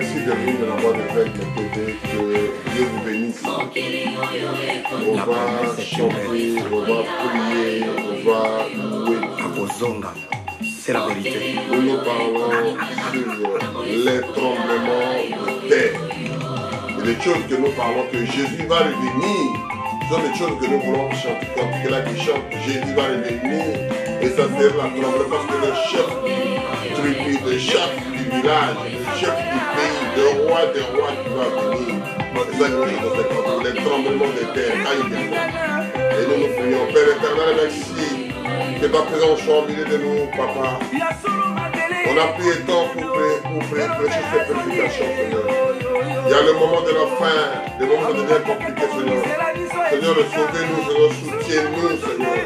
Merci de venir de la voix de Greg TV, que Dieu vous bénisse. On va chanter, on va prier, on va louer. C'est la vérité. Nous parlons sur les tremblements de terre. Et les choses que nous parlons, que Jésus va revenir. Ce sont les choses que nous voulons chanter. Quand il y a qui chante, Jésus va revenir. Et ça c'est la tremblement parce que le chef du tribu, le chef du village, le chef du pays, le roi des rois qui va venir. C'est ça que nous chantons cette tremblement, les tremblements de terre. Quand il viendra. Et nous nous prions. Père éternel, merci. Que ta présence soit au milieu de nous, papa. On a pris le temps pour prêcher cette prédication, Seigneur. Il y a le moment de la fin, le moment de devenir compliqué, Seigneur. Seigneur, sauvez-nous, Seigneur, soutiens-nous, Seigneur.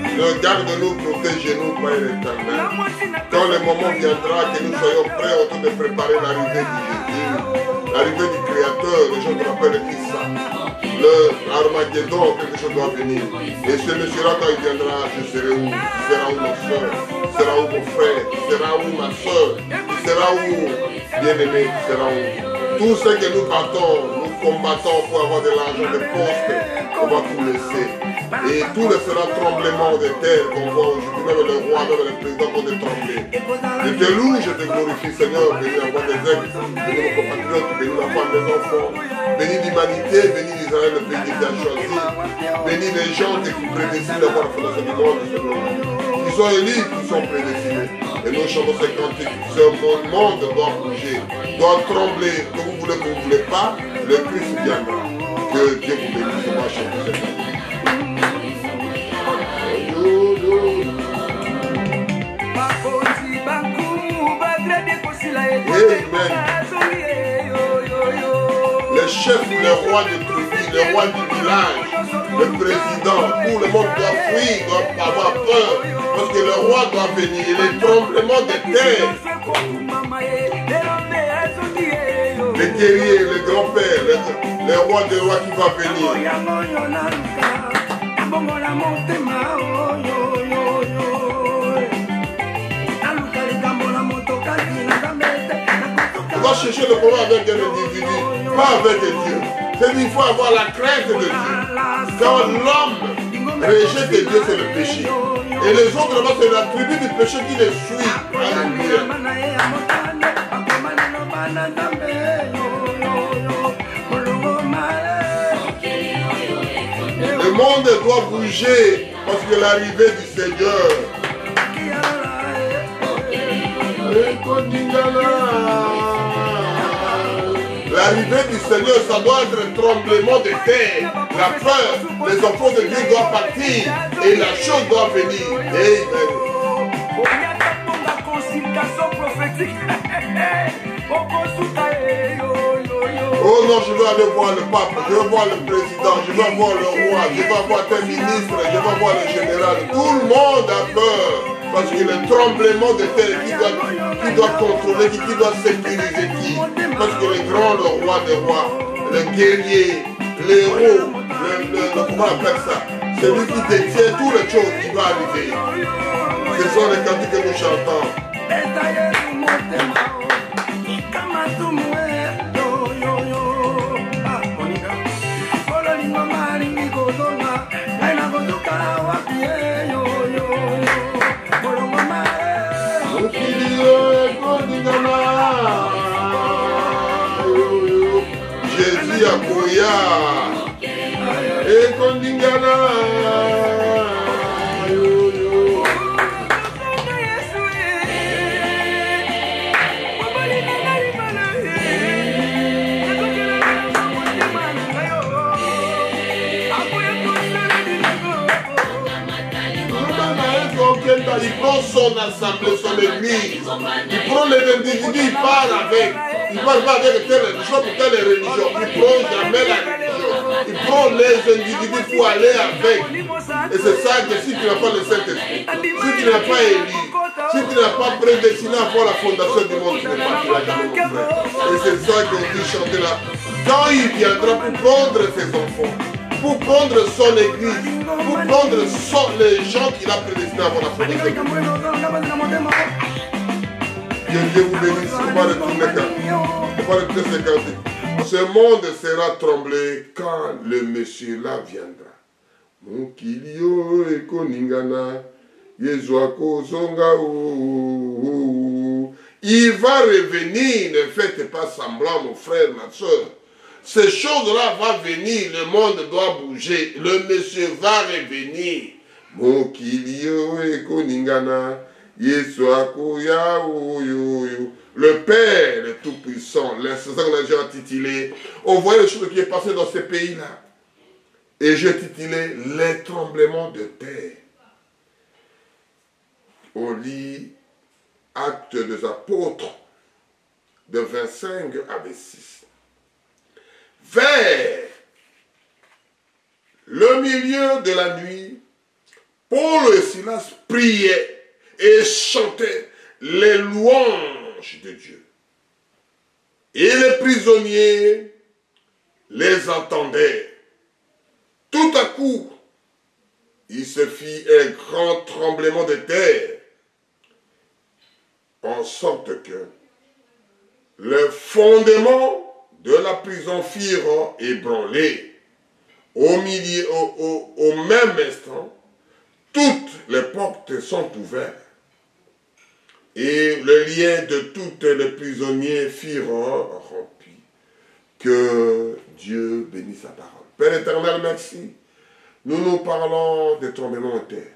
Seigneur, garde-nous, protège-nous, Père éternel. Quand le moment viendra, que nous soyons prêts au temps de préparer l'arrivée de Jésus, l'arrivée du Créateur, les gens qu'on appelle Issa. Le Armageddon, quelque chose doit venir. Et ce monsieur-là, quand il viendra, je serai où? Tu seras où, ma soeur? Tu seras où, mon frère? Tu seras où, ma soeur? Tu seras où, bien-aimé? Tu seras où? Tout ce que nous battons, nous combattons pour avoir de l'argent, de postes, on va tout laisser. Et tout le sera tremblement de terre qu'on voit aujourd'hui, même le roi, même le président vont trembler. Je te loue, je te glorifie, Seigneur, bénis la voix des aigles, bénis nos compatriotes, bénis la femme, les enfants, bénis l'humanité, bénis l'Israël, le pays qui t'a choisi, bénis les gens qui prédestinent d'avoir la fondation du monde, Seigneur. Qui sont élus, qui sont prédestinés. Et nous chantons ces cantiques. Ce monde doit bouger, doit trembler. Que vous voulez, que vous ne voulez pas, le Christ viendra. Que Dieu vous bénisse. On va chanter cette cantique. Le chef, le roi du tribu, le roi du village, le président, tout le monde doit fuir, doit avoir peur, parce que le roi doit venir, les tremblements de terre. Les guerriers, le grand-père, le roi des rois qui va venir. On va chercher le problème avec un individu, pas avec Dieu. C'est-à-dire qu'il faut avoir la crainte de Dieu. Quand l'homme rejette Dieu, c'est le péché. Et les autres là-bas, c'est la tribu du péché qui les suit. Alléluia. Le monde doit bouger parce que l'arrivée du Seigneur. L'arrivée du Seigneur, ça doit être un tremblement de terre. La peur, les enfants de Dieu doivent partir et la chose doit venir. Amen. Oh non, je veux aller voir le pape, je veux voir le président, je veux voir le roi, je veux voir tel ministre, je veux voir le général. Tout le monde a peur. Parce que le tremblement de terre qui doit contrôler, qui doit sécuriser qui? Parce que le grand, le roi des rois, le guerrier, l'héros, comment on appelle ça? Celui qui détient toutes les choses qui va arriver. Ce sont les cantiques que nous chantons. Jésus a Kouya et Kondingana. Il prend son assemblée, son église, il prend les individus, il part avec. Il ne parle pas avec telle religion pour telle religion. Il ne prend jamais la religion. Il prend les individus pour aller avec. Et c'est ça que si tu n'as pas le Saint-Esprit, si tu n'as pas élu, si tu n'as pas prédestiné à voir la fondation du monde, tu ne partiras jamais, mon frère. Et c'est ça qu'on dit chanter là. Quand il viendra pour prendre ses enfants, pour prendre son église, pour prendre les gens qu'il a prédestinés à voir la fondation du monde. Que Dieu vous bénisse. On va retourner quand voir le texte 56. Ce monde sera tremblé quand le monsieur là viendra. Mokilio ekoningana, Yezuako zonga ou. Il va revenir, ne faites pas semblant, mon frère, ma soeur. Ces choses-là vont venir, le monde doit bouger, le monsieur va revenir. Mokilio ekoningana, Yezuako ya ou. Le Père, le Tout-Puissant, c'est ça qu'on a déjà intitulé. On voit les choses qui est passé dans ces pays-là. Et j'ai intitulé les tremblements de terre. On lit Actes des Apôtres de 25 à 26. Vers le milieu de la nuit, Paul et Silas priaient et chantaient les louanges de Dieu. Et les prisonniers les entendaient. Tout à coup, il se fit un grand tremblement de terre, en sorte que le fondement de la prison firent ébranler. Au même instant, toutes les portes sont ouvertes et le lien de tous les prisonniers furent remplis. Que Dieu bénisse sa parole. Père éternel, merci. Nous parlons des tremblements de terre.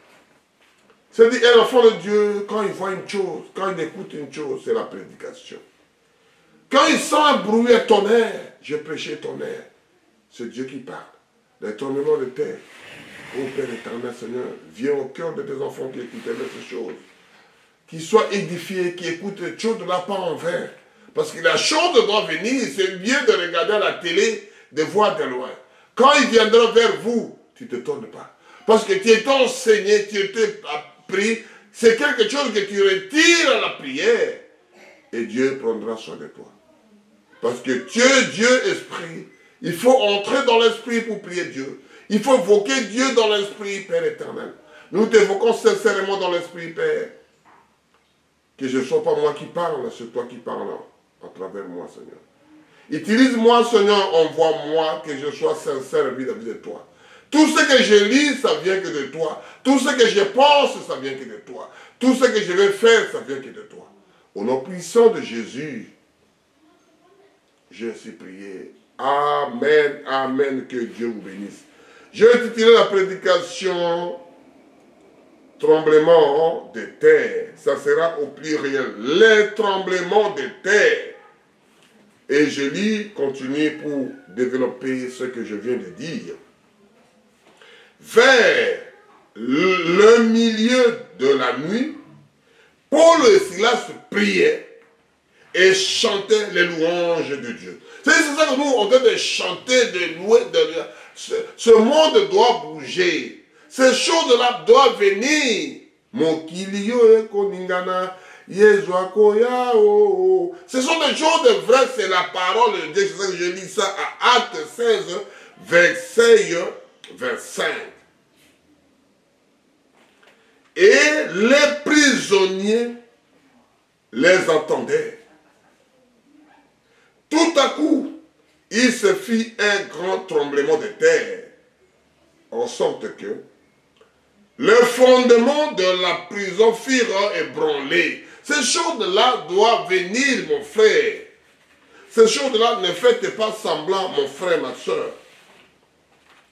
C'est-à-dire, un enfant de Dieu, quand il voit une chose, quand il écoute une chose, c'est la prédication. Quand il sent un bruit, un tonnerre, je prêchais tonnerre. C'est Dieu qui parle. Les tremblements de terre. Ô Père éternel, Seigneur, viens au cœur de tes enfants qui écoutent ces choses. Qu'ils soient édifiés, qui écoutent les choses de la part en vain. Parce que la chose doit venir, c'est mieux de regarder à la télé, de voir de loin. Quand il viendra vers vous, tu ne te tournes pas. Parce que tu es enseigné, tu es appris, c'est quelque chose que tu retires à la prière. Et Dieu prendra soin de toi. Parce que Dieu, esprit, il faut entrer dans l'esprit pour prier Dieu. Il faut invoquer Dieu dans l'esprit, Père éternel. Nous t'évoquons sincèrement dans l'esprit, Père. Que ce ne soit pas moi qui parle, c'est toi qui parles à travers moi, Seigneur. Utilise-moi, Seigneur, envoie-moi, que je sois sincère vis-à-vis de toi. Tout ce que je lis, ça vient que de toi. Tout ce que je pense, ça vient que de toi. Tout ce que je vais faire, ça vient que de toi. Au nom puissant de Jésus, je suis prié. Amen, amen, que Dieu vous bénisse. Je vais tituler la prédication tremblement de terre. Ça sera au pluriel. Les tremblements de terre. Et je lis, continue pour développer ce que je viens de dire. Vers le milieu de la nuit, Paul et Silas priaient et chantaient les louanges de Dieu. C'est ça que nous, on doit chanter, de louer. Ce monde doit bouger. Ces choses-là doivent venir. Mokilio koningana, Yezuakoya. Ce sont des choses de vrai, c'est la parole de Dieu. C'est ça que je lis ça à Actes 16, verset 25. Et les prisonniers les entendaient. Tout à coup, il se fit un grand tremblement de terre, en sorte que le fondement de la prison fut ébranlé. Ces choses-là doivent venir, mon frère. Ces choses-là, ne faites pas semblant, mon frère, ma soeur.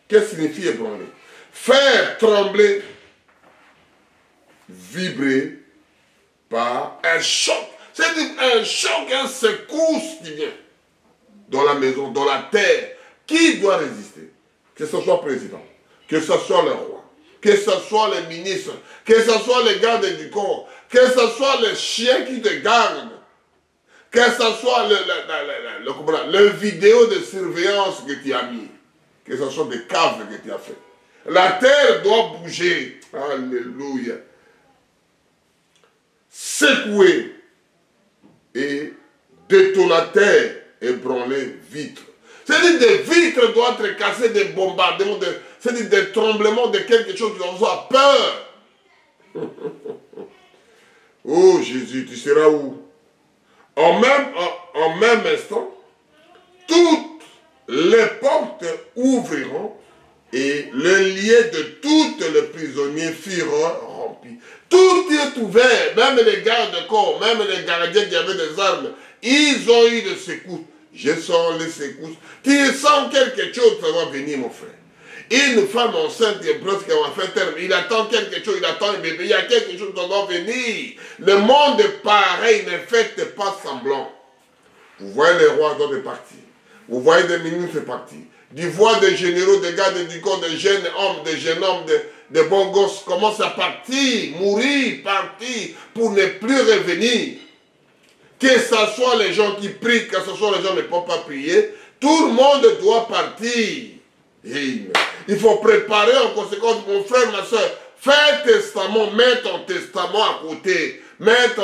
Qu'est-ce que signifie ébranler? Faire trembler, vibrer par un choc. C'est-à-dire un choc, une secousse qui vient dans la maison, dans la terre. Qui doit résister? Que ce soit le président, que ce soit le roi, que ce soit les ministres, que ce soit les gardes du corps, que ce soit les chiens qui te gardent, que ce soit le vidéo de surveillance que tu as mis, que ce soit des caves que tu as fait. La terre doit bouger. Alléluia. Secouer et détonateur, ébranler vitres. C'est-à-dire des vitres doivent être cassées, des bombardements, c'est-à-dire des tremblements de quelque chose qui doit avoir peur. Oh Jésus, tu seras où? En même instant, ouvriront et le lien de tous les prisonniers furent remplis. Tout est ouvert, même les gardes-corps, même les gardiens qui avaient des armes, ils ont eu des secousses. Je sens les secousses. Tu sens quelque chose, ça va venir, mon frère. Une femme enceinte est presque en fait terme. Il attend quelque chose, il attend un bébé. Il y a quelque chose qui doit venir. Le monde est pareil, ne faites pas semblant. Vous voyez les rois doivent partir. Vous voyez des ministres partir. Du voix des généraux, des gardes du corps, des jeunes hommes, des bons gosses commencent à partir, mourir, partir, pour ne plus revenir. Que ce soit les gens qui prient, que ce soit les gens qui ne peuvent pas prier, tout le monde doit partir. Amen. Il faut préparer en conséquence, mon frère, ma soeur, fais testament, mets ton testament à côté, mets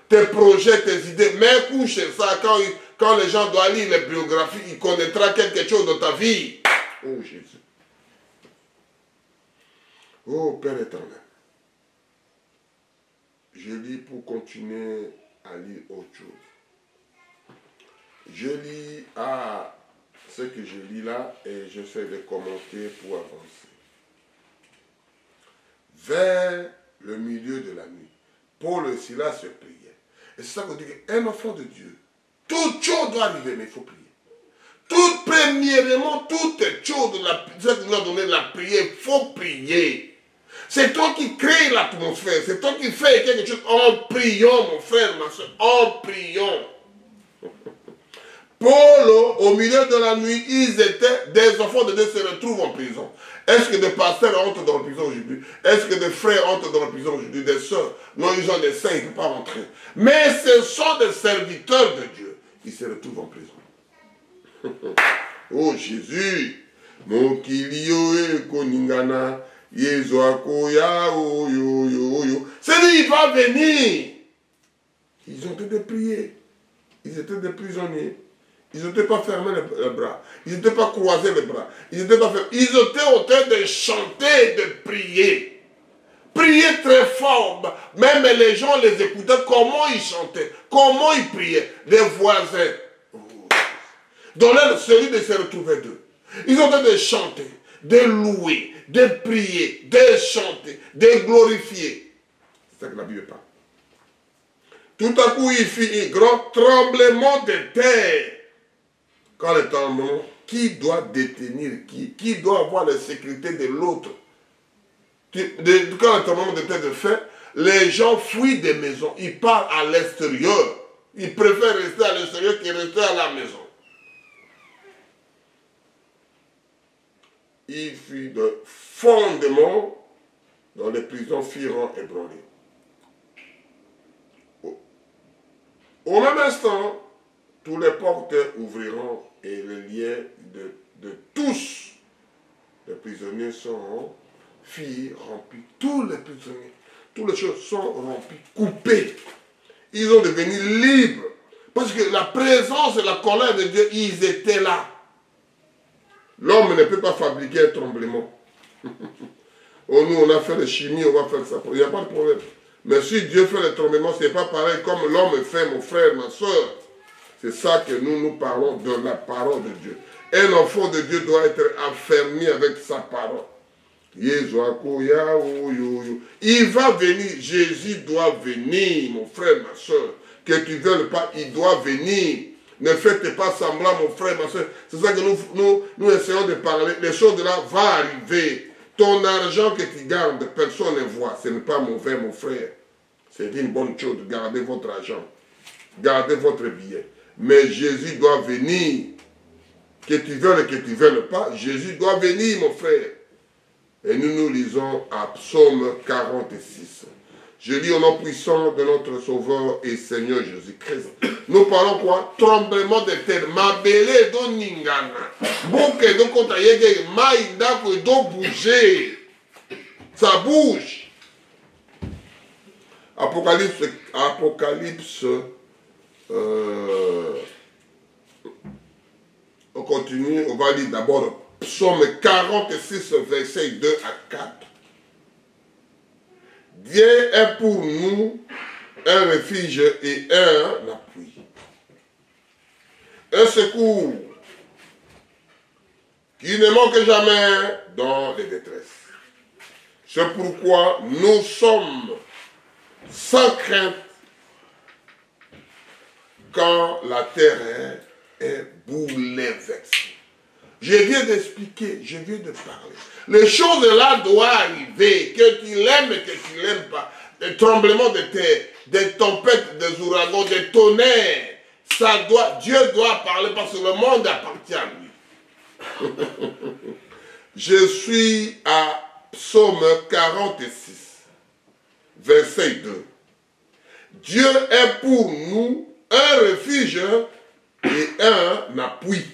tes projets, tes idées, mets couche ça quand les gens doivent lire les biographies, ils connaîtront quelque chose de ta vie. Oh Jésus. Oh Père éternel. Je lis pour continuer à lire autre chose. Je lis à ce que je lis là et j'essaie de commenter pour avancer. Vers le milieu de la nuit, Paul et Silas se priaient. Et c'est ça qu'on dit qu'un enfant de Dieu, toute chose doit arriver, mais il faut prier. Tout premièrement, toute chose de la prière qui nous a donné la prière, il faut prier. C'est toi qui crée l'atmosphère, c'est toi qui fais quelque chose en priant, mon frère, ma soeur, en priant. Paul, au milieu de la nuit, ils étaient, des enfants de Dieu se retrouvent en prison. Est-ce que des pasteurs entrent dans la prison aujourd'hui? Est-ce que des frères entrent dans la prison aujourd'hui? Des sœurs? Non, ils ont des saints, ils ne peuvent pas rentrer. Mais ce sont des serviteurs de Dieu. Ils se retrouvent en prison. Oh Jésus! Mon kilio e koningana, yezoako ya o yo yo yo. C'est-à-dire, il va venir. Ils ont été de prier. Ils étaient des prisonniers. Ils n'étaient pas fermés les bras. Ils n'étaient pas croisés les bras. Ils n'étaient pas fermés. Ils étaient en train de chanter, de prier. Prier très fort. Même les gens les écoutaient. Comment ils chantaient. Comment ils priaient. Les voisins. Donnaient celui de se retrouver d'eux. Ils ont en train de chanter, de louer, de prier, de chanter, de glorifier. C'est ça que la Bible parle. Tout à coup, il fit un grand tremblement de terre. Quand le tremblement, qui doit détenir qui doit avoir la sécurité de l'autre? Quand le tremblement de terre est fait, les gens fuient des maisons. Ils partent à l'extérieur. Ils préfèrent rester à l'extérieur que rester à la maison. Il fit de fondements dans les prisons firent ébranler. Au même instant, tous les portes ouvriront et les liens de tous les prisonniers sont remplis. Tous les prisonniers, toutes les choses sont remplies, coupées. Ils ont devenu libres. Parce que la présence et la colère de Dieu, ils étaient là. L'homme ne peut pas fabriquer un tremblement. Oh, nous, on a fait la chimie, on va faire ça. Il n'y a pas de problème. Mais si Dieu fait le tremblement, ce n'est pas pareil comme l'homme fait, mon frère, ma soeur. C'est ça que nous parlons de la parole de Dieu. Un enfant de Dieu doit être affermi avec sa parole. Il va venir, Jésus doit venir, mon frère, ma soeur. Que tu ne veuilles pas, il doit venir. Ne faites pas semblant, mon frère, ma soeur. C'est ça que nous essayons de parler. Les choses de là vont arriver. Ton argent que tu gardes, personne ne voit. Ce n'est pas mauvais, mon frère. C'est une bonne chose de garder votre argent. Gardez votre billet. Mais Jésus doit venir. Que tu veuilles et que tu ne veuilles pas, Jésus doit venir, mon frère. Et nous lisons à Psaume 46. Je lis au nom puissant de notre Sauveur et Seigneur Jésus-Christ. Nous parlons quoi? Tremblement de terre. Mabele do ningana. Bouke do kotayege. Maïda do bouger. Ça bouge. Apocalypse. On continue. On va lire d'abord Psaume 46, versets 2 à 4. Dieu est pour nous un refuge et un appui. Un secours qui ne manque jamais dans les détresses. C'est pourquoi nous sommes sans crainte quand la terre est bouleversée. Je viens d'expliquer, je viens de parler. Les choses là doivent arriver, que tu l'aimes et que tu ne l'aimes pas. Des tremblements de terre, des tempêtes, des ouragans, des tonnerres. Dieu doit parler parce que le monde appartient à lui. Je suis à Psaume 46, verset 2. Dieu est pour nous un refuge et un appui.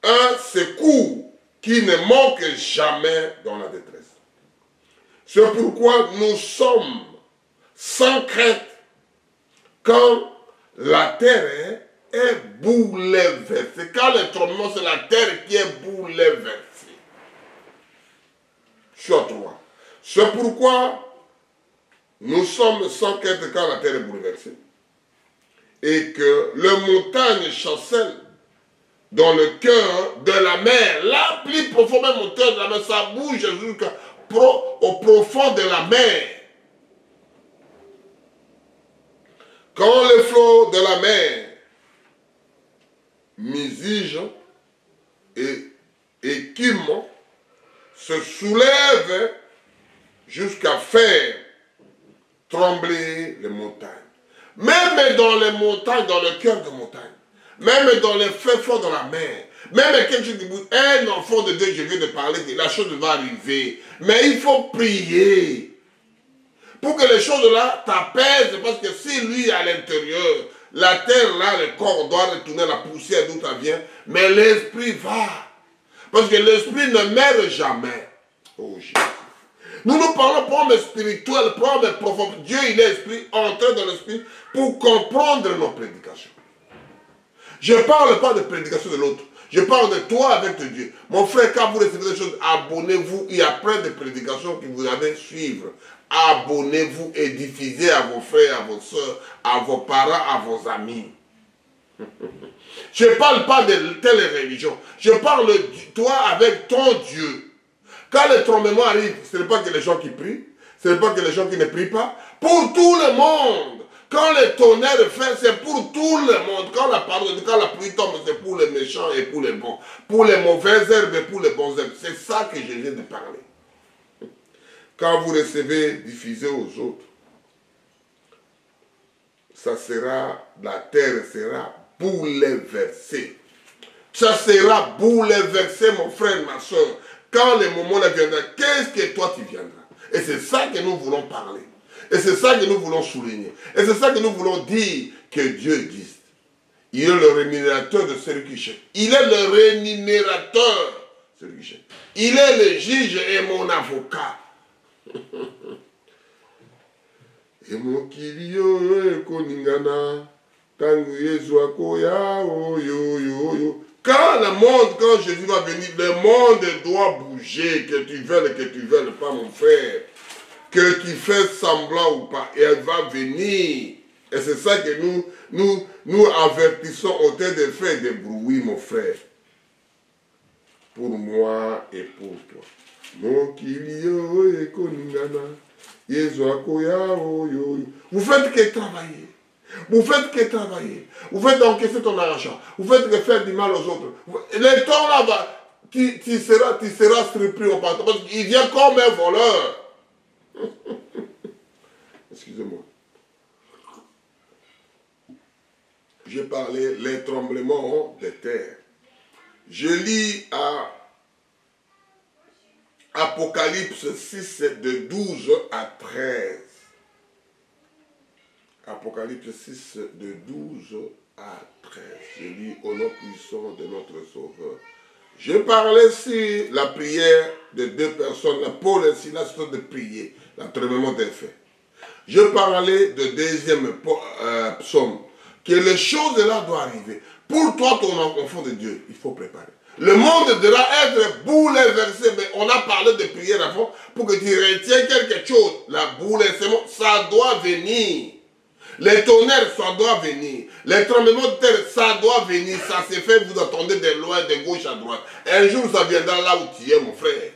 Un secours qui ne manque jamais dans la détresse. C'est pourquoi nous sommes sans crainte quand la terre est bouleversée. Quand le tremblement, c'est la terre qui est bouleversée. Sur toi. C'est pourquoi nous sommes sans crainte quand la terre est bouleversée. Et que les montagnes chancellent dans le cœur de la mer. La plus profonde montagne de la mer, ça bouge jusqu'au profond de la mer. Quand les flots de la mer misigent et écument, se soulèvent jusqu'à faire trembler les montagnes. Même dans les montagnes, dans le cœur des montagnes, même dans les feux forts de la mer, même quelque chose qui bouge, un enfant de Dieu, je viens de parler, la chose va arriver. Mais il faut prier pour que les choses là t'apaisent, parce que si lui à l'intérieur, la terre là, le corps doit retourner la poussière d'où ça vient, mais l'esprit va. Parce que l'esprit ne meurt jamais. Oh Jésus. Nous parlons pour homme spirituel, pour homme profond. Dieu, il est esprit, entré dans l'esprit pour comprendre nos prédications. Je ne parle pas de prédication de l'autre. Je parle de toi avec Dieu. Mon frère, quand vous recevez des choses, abonnez-vous. Il y a plein de prédications que vous allez suivre. Abonnez-vous et diffusez à vos frères, à vos soeurs, à vos parents, à vos amis. Je ne parle pas de telle religion. Je parle de toi avec ton Dieu. Quand le tremblement arrive, ce n'est pas que les gens qui prient, ce n'est pas que les gens qui ne prient pas. Pour tout le monde. Quand le tonnerre fait, c'est pour tout le monde. Quand la pluie tombe, c'est pour les méchants et pour les bons. Pour les mauvaises herbes et pour les bonnes herbes. C'est ça que je viens de parler. Quand vous recevez, diffusez aux autres. La terre sera bouleversée. Ça sera bouleversé, mon frère, ma soeur. Quand le moment viendra, qu'est-ce que toi tu viendras? Et c'est ça que nous voulons parler. Et c'est ça que nous voulons souligner. Et c'est ça que nous voulons dire que Dieu existe. Il est le rémunérateur de celui qui cherche. Il est le rémunérateur de celui qui cherche. Il est le juge et mon avocat. Et mon kilio koningana tangu Yesu akoya yo. Quand le monde, quand Jésus va venir, le monde doit bouger, que tu veuilles pas, mon frère. Que tu fais semblant ou pas, et elle va venir. Et c'est ça que nous avertissons au terme de faire des bruits, mon frère. Pour moi et pour toi. Mon kilio e koningana, Yesu akoya yo. Vous faites que travailler. Vous faites que travailler. Vous faites encaisser ton argent. Vous faites que faire du mal aux autres. Le temps là, tu seras surpris au partant. Parce qu'il vient comme un voleur. Excusez-moi. J'ai parlé les tremblements de terre. Je lis à Apocalypse 6 de 12 à 13. Apocalypse 6 de 12 à 13. Je lis au nom puissant de notre Sauveur. Je parlais sur la prière de deux personnes, Paul et Silas, de prier, l'entraînement des faits. Je parlais de deuxième psaume, que les choses là doivent arriver. Pour toi, ton enfant de Dieu, il faut préparer. Le monde devra être bouleversé, mais on a parlé de prière avant pour que tu retiens quelque chose. La bouleversement, ça doit venir. Les tonnerres, ça doit venir. Les tremblements de terre, ça doit venir. Ça se fait, vous attendez de loin, de gauche à droite. Un jour, ça viendra là où tu es, mon frère.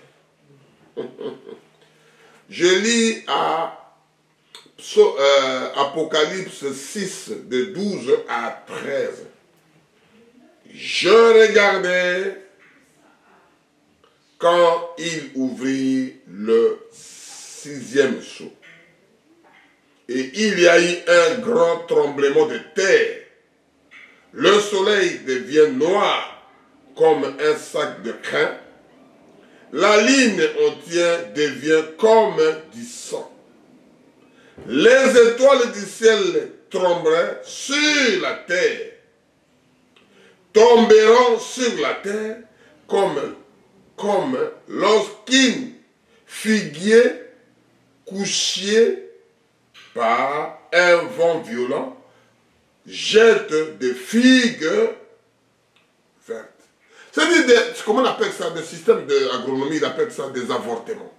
Je lis à Apocalypse 6, de 12 à 13. Je regardais quand il ouvrit le 6e sceau. Et il y a eu un grand tremblement de terre. Le soleil devient noir comme un sac de crin. La ligne entière devient comme du sang. Les étoiles du ciel tomberaient sur la terre. Tomberont sur la terre comme lorsqu'une figuier couchée par un vent violent jette des figues vertes. C'est-à-dire, comment on appelle ça, le système d'agronomie, il appelle ça des avortements.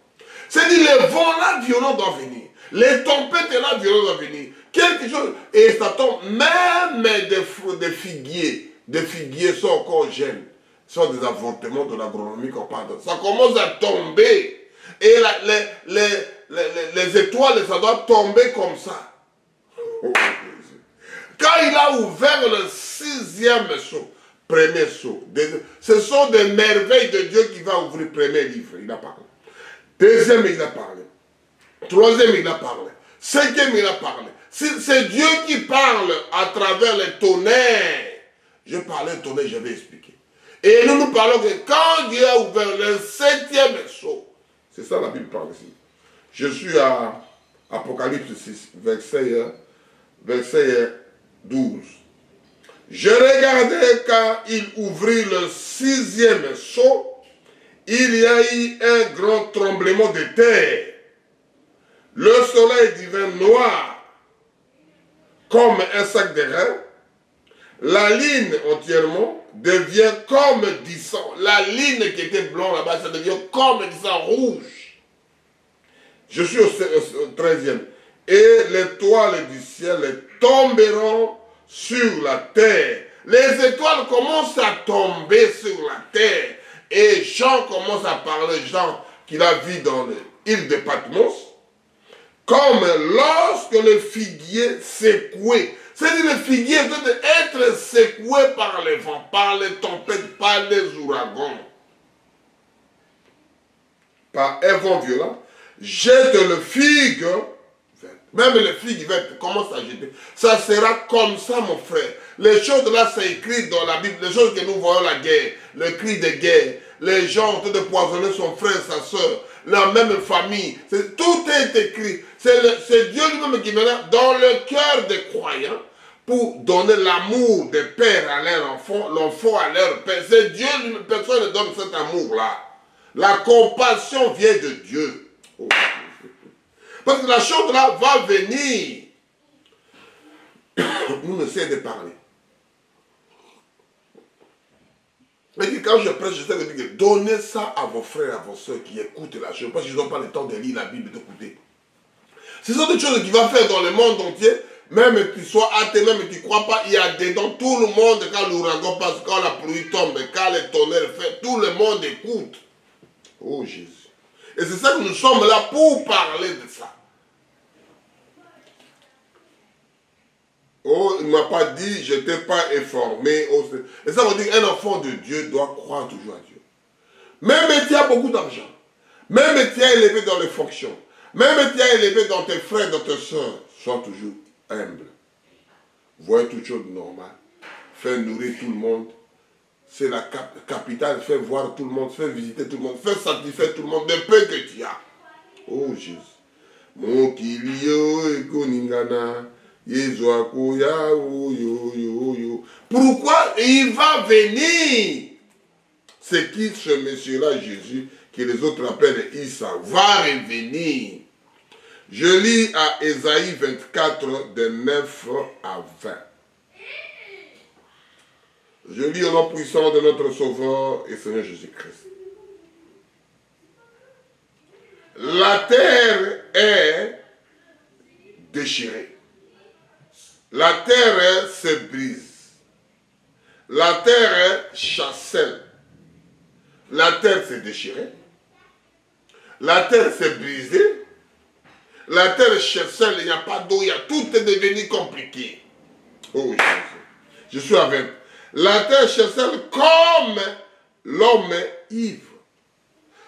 C'est-à-dire, les vents là violents doivent venir. Les tempêtes là violentes doivent venir. Quelque chose, et ça tombe, même des figuiers sont encore jeunes. Ce sont des avortements de l'agronomie qu'on parle. Ça commence à tomber. Et les étoiles, ça doit tomber comme ça. Quand il a ouvert le 6e sceau, premier sceau, ce sont des merveilles de Dieu qui va ouvrir le premier livre. Il a parlé. Deuxième, il a parlé. Troisième, il a parlé. Cinquième, il a parlé. C'est Dieu qui parle à travers les tonnerres. Je parlais de tonnerre, j'avais expliqué. Et nous parlons que quand Dieu a ouvert le 7e sceau, c'est ça la Bible parle ici. Je suis à Apocalypse 6, verset 12. Je regardais quand il ouvrit le 6e sceau, il y a eu un grand tremblement de terre. Le soleil devint noir comme un sac de rein. La ligne entièrement devient comme du sang. La ligne qui était blanc là-bas, ça devient comme du sang rouge. Je suis au 13e. Et les étoiles du ciel tomberont sur la terre. Les étoiles commencent à tomber sur la terre. Et Jean commence à parler, Jean qu'il a vu dans l'île de Patmos, comme lorsque le figuier secoué. C'est-à-dire le figuier doit être secoué par les vents, par les tempêtes, par les ouragans. Par un vent violent, jette le figue vert. Même les figues vertes commencent à jeter. Ça sera comme ça, mon frère. Les choses là, c'est écrit dans la Bible. Les choses que nous voyons, la guerre, le cri de guerre, les gens ont de poisonner son frère, sa soeur, la même famille. Tout est écrit. C'est Dieu lui-même qui viendra dans le cœur des croyants pour donner l'amour des pères à leur enfant, l'enfant à leur père. C'est Dieu lui-même. Personne ne donne cet amour-là. La compassion vient de Dieu. Oh. Parce que la chose là va venir. Nous essayons de parler. Mais quand je prêche, je sais que donnez ça à vos frères, à vos soeurs qui écoutent la chose, parce qu'ils n'ont pas le temps de lire la Bible et d'écouter. Ce sont des choses qui vont faire dans le monde entier, même que tu sois athée, même que tu ne crois pas, il y a dedans tout le monde, quand l'ouragan passe, quand la pluie tombe, quand les tonnerres font, tout le monde écoute. Oh Jésus. Et c'est ça que nous sommes là pour parler de ça. Oh, il ne m'a pas dit, je ne t'ai pas informé. Oh, et ça veut dire qu'un enfant de Dieu doit croire toujours à Dieu. Même si tu as beaucoup d'argent, même si tu es élevé dans les fonctions, même si tu es élevé dans tes frères, dans tes soeurs, sois toujours humble. Voyez toute chose normale. Fais nourrir tout le monde. C'est la capitale. Fais voir tout le monde. Fais visiter tout le monde. Fais satisfaire tout le monde des peu que tu as. Oh Jésus. Mon kilio et koningana. Pourquoi il va venir? C'est qui ce monsieur-là, Jésus, que les autres appellent Issa, va revenir. Je lis à Ésaïe 24, de 9 à 20. Je lis au nom puissant de notre Sauveur et Seigneur Jésus-Christ. La terre est déchirée. La terre se brise. La terre chancelle. La terre s'est déchirée. La terre s'est brisée. La terre chancelle, il n'y a pas d'eau, tout est devenu compliqué. Oh Jésus. Je suis avec. La terre chancelle comme l'homme ivre.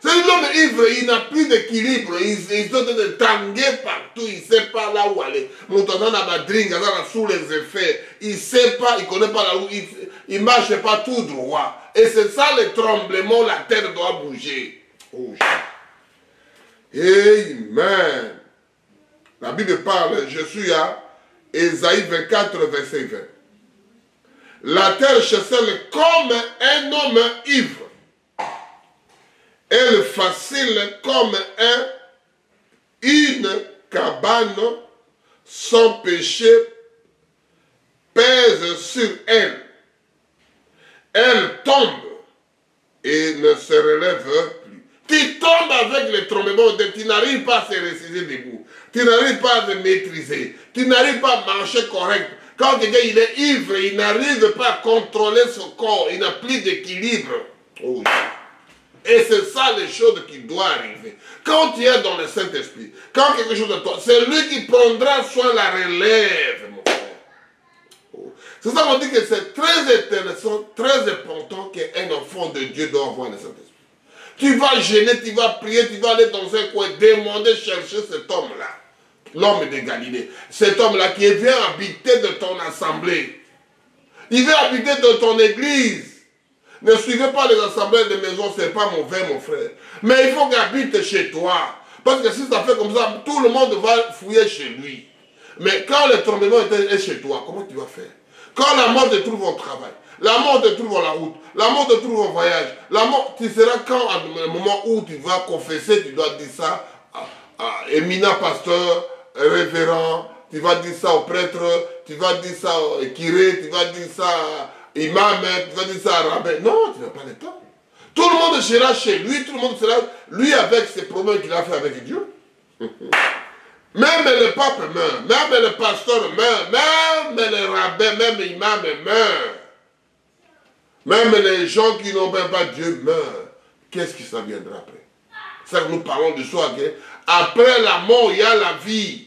C'est l'homme ivre, il n'a plus d'équilibre, il est en train de tanguer partout, il ne sait pas là où aller. Montant dans ma drink, sous les effets, il ne sait pas, il ne connaît pas là où, il ne marche pas tout droit. Et c'est ça le tremblement, la terre doit bouger. Oh, Amen. La Bible parle, je suis à Ésaïe 24, verset 20. La terre chancelle comme un homme ivre. Elle facile comme une cabane sans péché pèse sur elle. Elle tombe et ne se relève plus. Tu tombes avec les tremblements, tu n'arrives pas à se ressaisir debout. Tu n'arrives pas à te maîtriser. Tu n'arrives pas à marcher correct. Quand quelqu'un il est ivre, il n'arrive pas à contrôler son corps. Il n'a plus d'équilibre. Oh. Et c'est ça les choses qui doivent arriver. Quand tu es dans le Saint-Esprit, quand quelque chose de toi, c'est lui qui prendra soin de la relève, mon frère. Oh. C'est ça qu'on dit que c'est très intéressant, très important qu'un enfant de Dieu doit avoir le Saint-Esprit. Tu vas gêner, tu vas prier, tu vas aller dans un coin, demander, chercher cet homme-là, l'homme de Galilée. Cet homme-là qui vient habiter de ton assemblée. Il vient habiter de ton église. Ne suivez pas les assemblées de maison, ce n'est pas mauvais, mon frère. Mais il faut qu'il habite chez toi. Parce que si ça fait comme ça, tout le monde va fouiller chez lui. Mais quand le tremblement est chez toi, comment tu vas faire? Quand la mort te trouve au travail, la mort te trouve à la route, la mort te trouve au voyage, la mort, tu seras quand, à le moment où tu vas confesser, tu dois dire ça à éminent pasteur, révérend, tu vas dire ça au prêtre, tu vas dire ça au curé, tu vas dire ça imam, tu vas dire ça à rabbin. Non, tu n'as pas le temps. Tout le monde sera chez lui, tout le monde sera, lui avec ses problèmes qu'il a fait avec Dieu. Même le pape meurt, même le pasteur meurt, même le rabbin, même l'imam meurt. Même les gens qui n'ont même pas Dieu meurent. Qu'est-ce qui ça viendra après? C'est ça que nous parlons du soir. Après la mort, il y a la vie.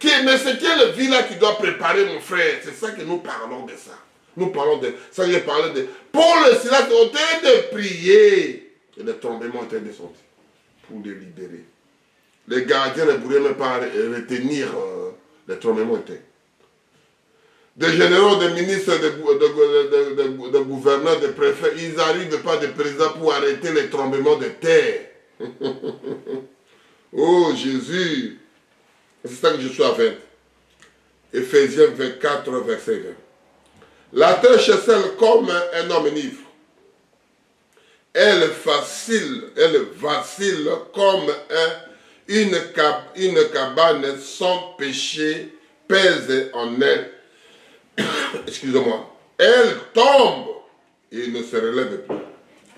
Mais c'est quelle vie là qui doit préparer, mon frère? C'est ça que nous parlons de ça. Nous parlons de ça que j'ai parlé de. Pour le Sénat, on était de prier. Et le tremblement était descendu pour les libérer. Les gardiens ne pourraient même pas retenir le tremblement. Des généraux, des ministres, de gouverneurs, de préfets, ils n'arrivent pas de président pour arrêter les tremblements de terre. Oh Jésus! C'est ça que je suis à 20. Éphésiens 24, verset 20. La terre chancelle comme un homme ivre. Elle vacille comme une cabane sans péché pèse en elle. Excusez-moi. Elle tombe et ne se relève plus.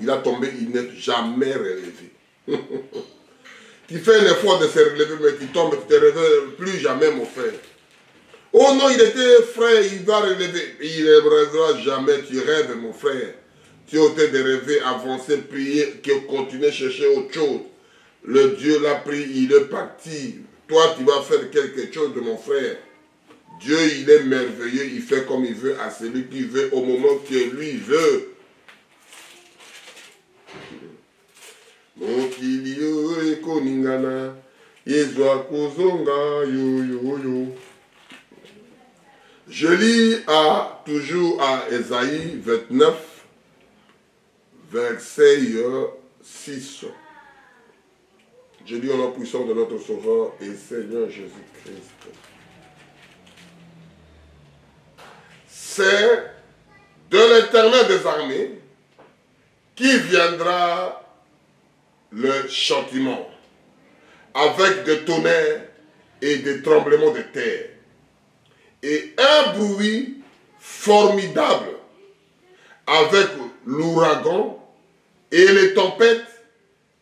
Il a tombé, il n'est jamais relevé. Tu fais un effort de se relever, mais tu tombes, tu ne te relèves plus jamais, mon frère. Oh non, il était frère, il va relever. Il ne relèvera jamais, tu rêves, mon frère. Tu es au train de rêver, avancer, prier, continuer à chercher autre chose. Le Dieu l'a pris, il est parti. Toi, tu vas faire quelque chose de mon frère. Dieu, il est merveilleux, il fait comme il veut, à celui qui veut, au moment que lui veut. Je lis toujours à Ésaïe 29, verset 6. Je lis au nom puissant de notre Sauveur et Seigneur Jésus-Christ. C'est de l'Éternel des armées qui viendra le châtiment avec des tonnerres et des tremblements de terre et un bruit formidable avec l'ouragan et les tempêtes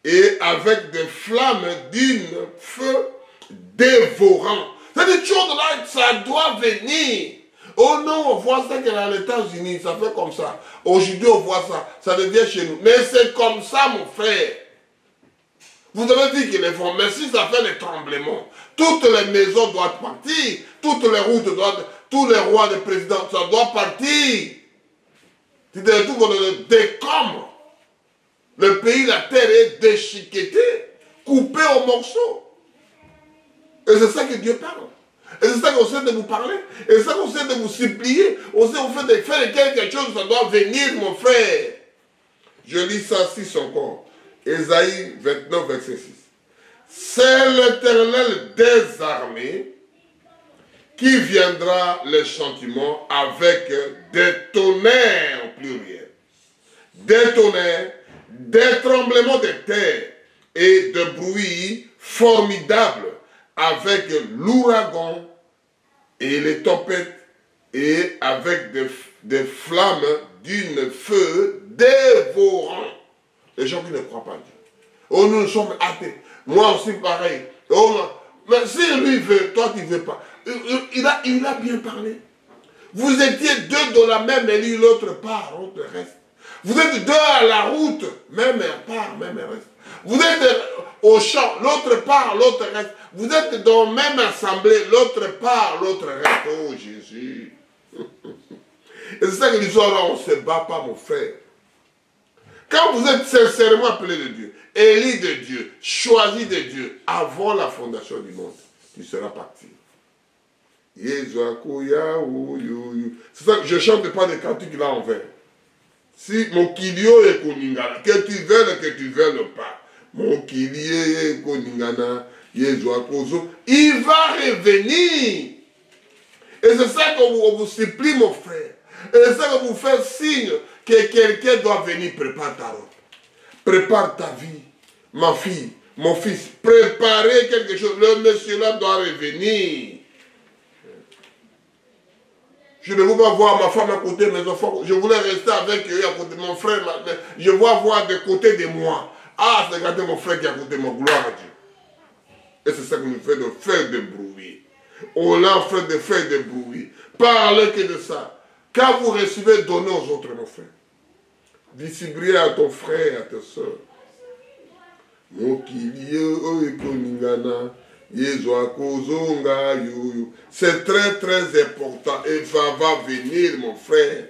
et avec des flammes d'un feu dévorant. C'est des choses-là, ça doit venir. Oh non, on voit ça que dans les États-Unis, ça fait comme ça. Aujourd'hui, on voit ça, ça devient chez nous. Mais c'est comme ça, mon frère. Vous avez dit qu'ils le font, mais si ça fait des tremblements, toutes les maisons doivent partir, toutes les routes doivent, tous les rois, les présidents, ça doit partir. Tu te retrouves dans le décombre. Le pays, la terre est déchiquetée, coupée en morceaux. Et c'est ça que Dieu parle. Et c'est ça qu'on sait de vous parler. Et c'est ça qu'on sait de vous supplier. On sait de faire quelque chose, ça doit venir, mon frère. Je lis ça 6 encore. Ésaïe 29, verset 6. C'est l'Éternel des armées qui viendra les châtiments avec des tonnerres au pluriel. Des tonnerres, des tremblements de terre et de bruits formidables avec l'ouragan et les tempêtes et avec des flammes d'une feu dévorant. Les gens qui ne croient pas à Dieu. Oh, nous sommes athées. Moi aussi pareil. Oh, mais si lui veut, toi tu ne veux pas. Il a bien parlé. Vous étiez 2 dans la même et lui l'autre part, l'autre reste. Vous êtes 2 à la route, même part, même reste. Vous êtes au champ, l'autre part, l'autre reste. Vous êtes dans la même assemblée, l'autre part, l'autre reste. Oh Jésus. Et c'est ça que l'histoire là, on ne se bat pas, mon frère. Quand vous êtes sincèrement appelé de Dieu, élu de Dieu, choisi de Dieu, avant la fondation du monde, tu seras parti. C'est ça que je ne chante pas des cantiques là en vers. Si mon kilio est koningana, que tu veuilles pas, mon kilio est koningana, il va revenir. Et c'est ça qu'on vous supplie, mon frère. Et c'est ça qu'on vous fait signe que quelqu'un doit venir. Prépare ta robe. Prépare ta vie. Ma fille, mon fils, préparez quelque chose. Le monsieur là doit revenir. Je ne veux pas voir ma femme à côté de mes enfants. Je voulais rester avec eux à côté de mon frère. Je veux voir de côté de moi. Ah, regardez mon frère qui est à côté de moi. Gloire à Dieu. Et c'est ça que nous faisons, de faire de bruit. On a fait de faire de bruit. Parlez que de ça. Quand vous recevez, donnez aux autres, mon frère. Distribuez à ton frère, à ta soeur. C'est très très important et ça va venir, mon frère.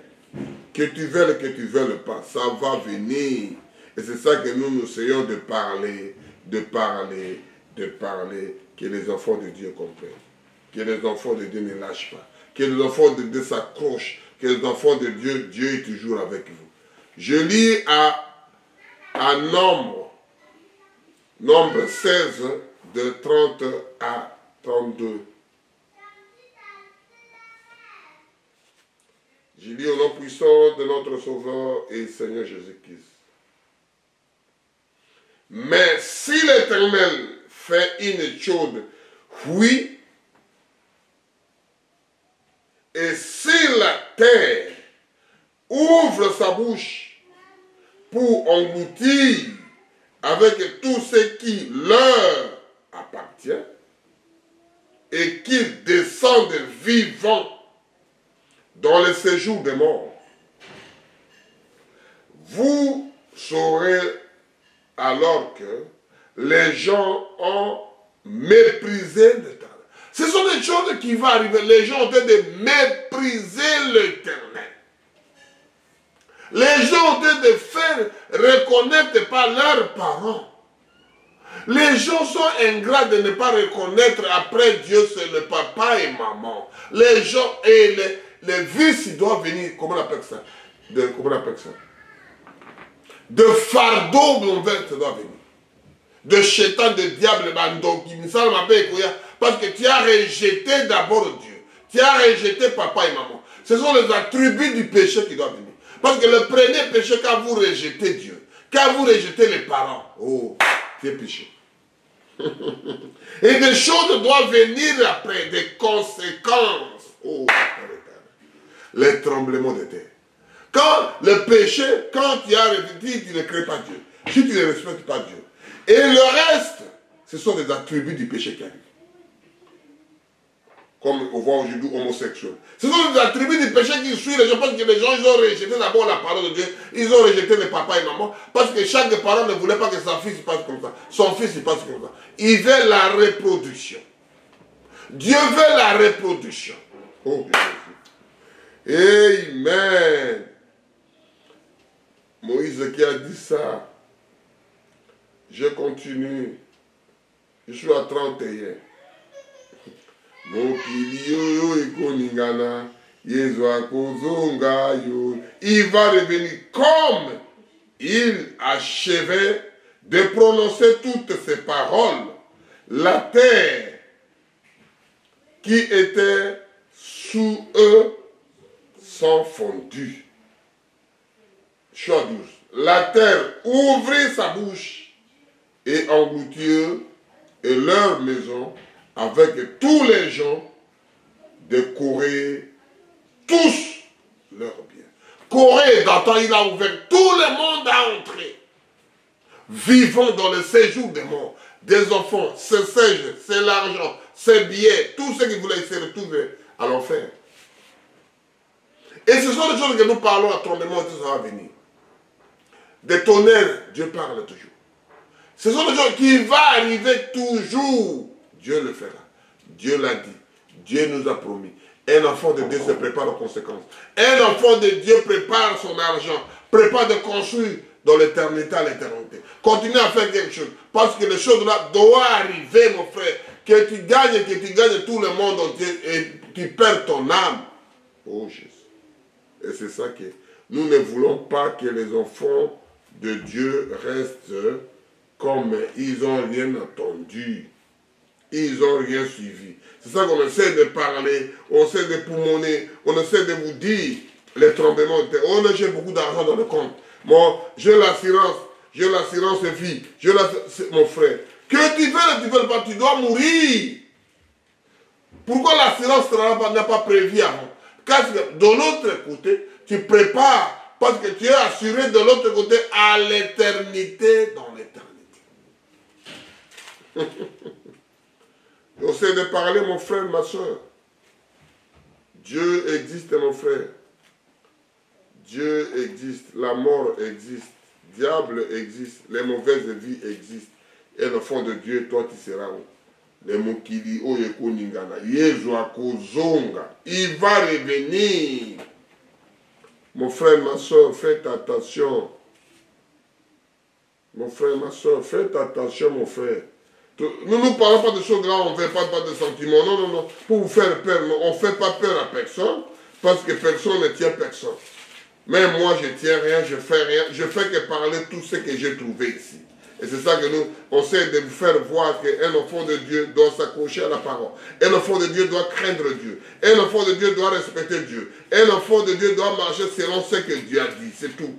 Que tu veuilles pas, ça va venir. Et c'est ça que nous essayons de parler, que les enfants de Dieu comprennent. Que les enfants de Dieu ne lâchent pas. Que les enfants de Dieu s'accrochent. Que les enfants de Dieu, Dieu est toujours avec vous. Je lis à Nombre 16, de 30 à 32. Je lis au nom puissant de notre Sauveur et Seigneur Jésus-Christ. Mais si l'Éternel fait une chose, oui, et si la terre ouvre sa bouche pour engloutir avec tout ce qui leur appartient et qu'ils descendent vivants dans le séjour des morts, vous saurez alors que les gens ont méprisé l'Éternel. Ce sont des choses qui vont arriver. Les gens ont été de mépriser l'Éternel. Les gens ont été de faire reconnaître par leurs parents. Les gens sont ingrats de ne pas reconnaître après Dieu, c'est le papa et maman. Les gens et les vices, ils doivent venir, comment on appelle ça? Comment on appelle ça? De fardeau, mon verre, ça doit venir. De chétan, de diable, parce que tu as rejeté d'abord Dieu. Tu as rejeté papa et maman. Ce sont les attributs du péché qui doivent venir. Parce que le premier péché, quand vous rejetez Dieu, quand vous rejetez les parents, oh, c'est péché. Et des choses doivent venir après, des conséquences. Oh, les tremblements de terre. Quand le péché, quand tu as dit, tu ne crées pas Dieu. Si tu ne respectes pas Dieu. Et le reste, ce sont des attributs du péché qui arrivent. comme on voit aujourd'hui, homosexuels. Ce sont des attributs du péché qui suivent les gens, parce que les gens, ils ont rejeté d'abord la parole de Dieu, ils ont rejeté les papas et maman, parce que chaque parent ne voulait pas que son fils passe comme ça. Son fils, il passe comme ça. Il veut la reproduction. Dieu veut la reproduction. Oh, Jésus. Amen. Moïse qui a dit ça, je continue. Je suis à 31. Il va revenir comme il achevait de prononcer toutes ces paroles. La terre qui était sous eux sont fondues. Choix 12. La terre ouvrit sa bouche et engloutit eux et leur maison avec tous les gens de Corée, tous leurs biens. Corée, d'antan, il a ouvert, tout le monde à entrer. Vivant dans le séjour des morts, des enfants, c'est siège, c'est l'argent, c'est billets, tout ce qui voulait se retrouver à l'enfer. Et ce sont des choses que nous parlons à tremblement et tout ça va venir. Des tonnerres, Dieu parle toujours. Ce sont des choses qui vont arriver toujours. Dieu le fera. Dieu l'a dit. Dieu nous a promis. Un enfant de Dieu se prépare aux conséquences. Un enfant de Dieu prépare son argent. Prépare de construire dans l'éternité à l'éternité. Continue à faire quelque chose. Parce que les choses là doivent arriver, mon frère. Que tu gagnes tout le monde entier et tu perds ton âme. Oh Jésus. Et c'est ça que nous ne voulons pas que les enfants de Dieu restent comme ils n'ont rien entendu. Ils n'ont rien suivi. C'est ça qu'on essaie de parler, on essaie de poumonner, on essaie de vous dire les tremblements de terre. Oh, j'ai beaucoup d'argent dans le compte. Moi, j'ai l'assurance vie, mon frère. Que tu veux pas, tu dois mourir. Pourquoi l'assurance n'a pas prévu avant? Parce que de l'autre côté, tu prépares, parce que tu es assuré de l'autre côté à l'éternité, dans l'éternité. On essaie de parler, mon frère, ma soeur. Dieu existe, mon frère. Dieu existe. La mort existe. Diable existe. Les mauvaises vies existent. Et le fond de Dieu, toi, tu seras où? Les mokili, oyeko ningana. Yezwa kozonga. Il va revenir. Mon frère, ma soeur, faites attention. Mon frère, ma soeur, faites attention, mon frère. Nous ne parlons pas de choses là, on ne fait pas de sentiments. Non, non, non. Pour vous faire peur, non. On ne fait pas peur à personne, parce que personne ne tient personne. Mais moi, je ne tiens rien, je ne fais rien. Je fais que parler tout ce que j'ai trouvé ici. Et c'est ça que nous, on essaie de vous faire voir qu'un enfant de Dieu doit s'accrocher à la parole. Un enfant de Dieu doit craindre Dieu. Un enfant de Dieu doit respecter Dieu. Un enfant de Dieu doit marcher selon ce que Dieu a dit. C'est tout.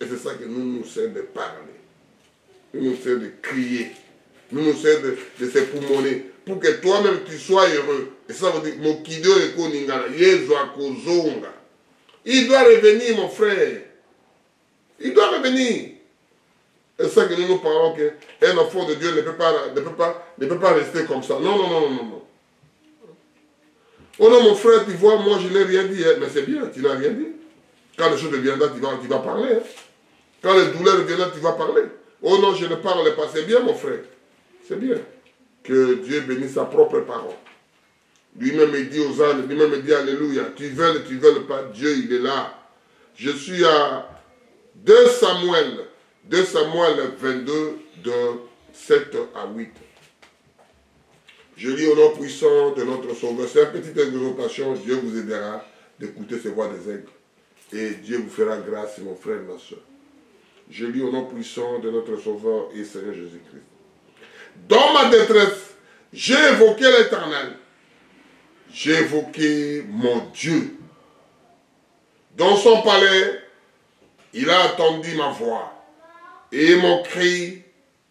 Et c'est ça que nous essayons de parler. Nous essayons de crier. Nous essayons de se poumonner pour que toi-même tu sois heureux. Et ça veut dire, Mokido Eko Ningana, Yezwa Kozonga. Il doit revenir, mon frère. Il doit revenir. Et c'est ça que nous parlons qu'un enfant de Dieu ne peut pas rester comme ça. Non, non, non, non, non. Oh non, mon frère, tu vois, moi je n'ai rien dit. Hein. Mais c'est bien, tu n'as rien dit. Quand les choses viendront, tu vas parler. Hein. Quand les douleurs viendront, tu vas parler. Oh non, je ne parle pas. C'est bien, mon frère. C'est bien. Que Dieu bénisse sa propre parole. Lui-même il dit aux ânes, lui-même il dit Alléluia. Tu veux pas, Dieu il est là. Je suis à 2 Samuel 22, de 7 à 8. Je lis au nom puissant de notre Sauveur. C'est une petite exhortation. Dieu vous aidera d'écouter ces voix des aigles. Et Dieu vous fera grâce, mon frère, ma soeur. Je lis au nom puissant de notre Sauveur et Seigneur Jésus-Christ. Dans ma détresse, j'ai évoqué l'Éternel. J'ai évoqué mon Dieu. Dans son palais, il a entendu ma voix. Et mon cri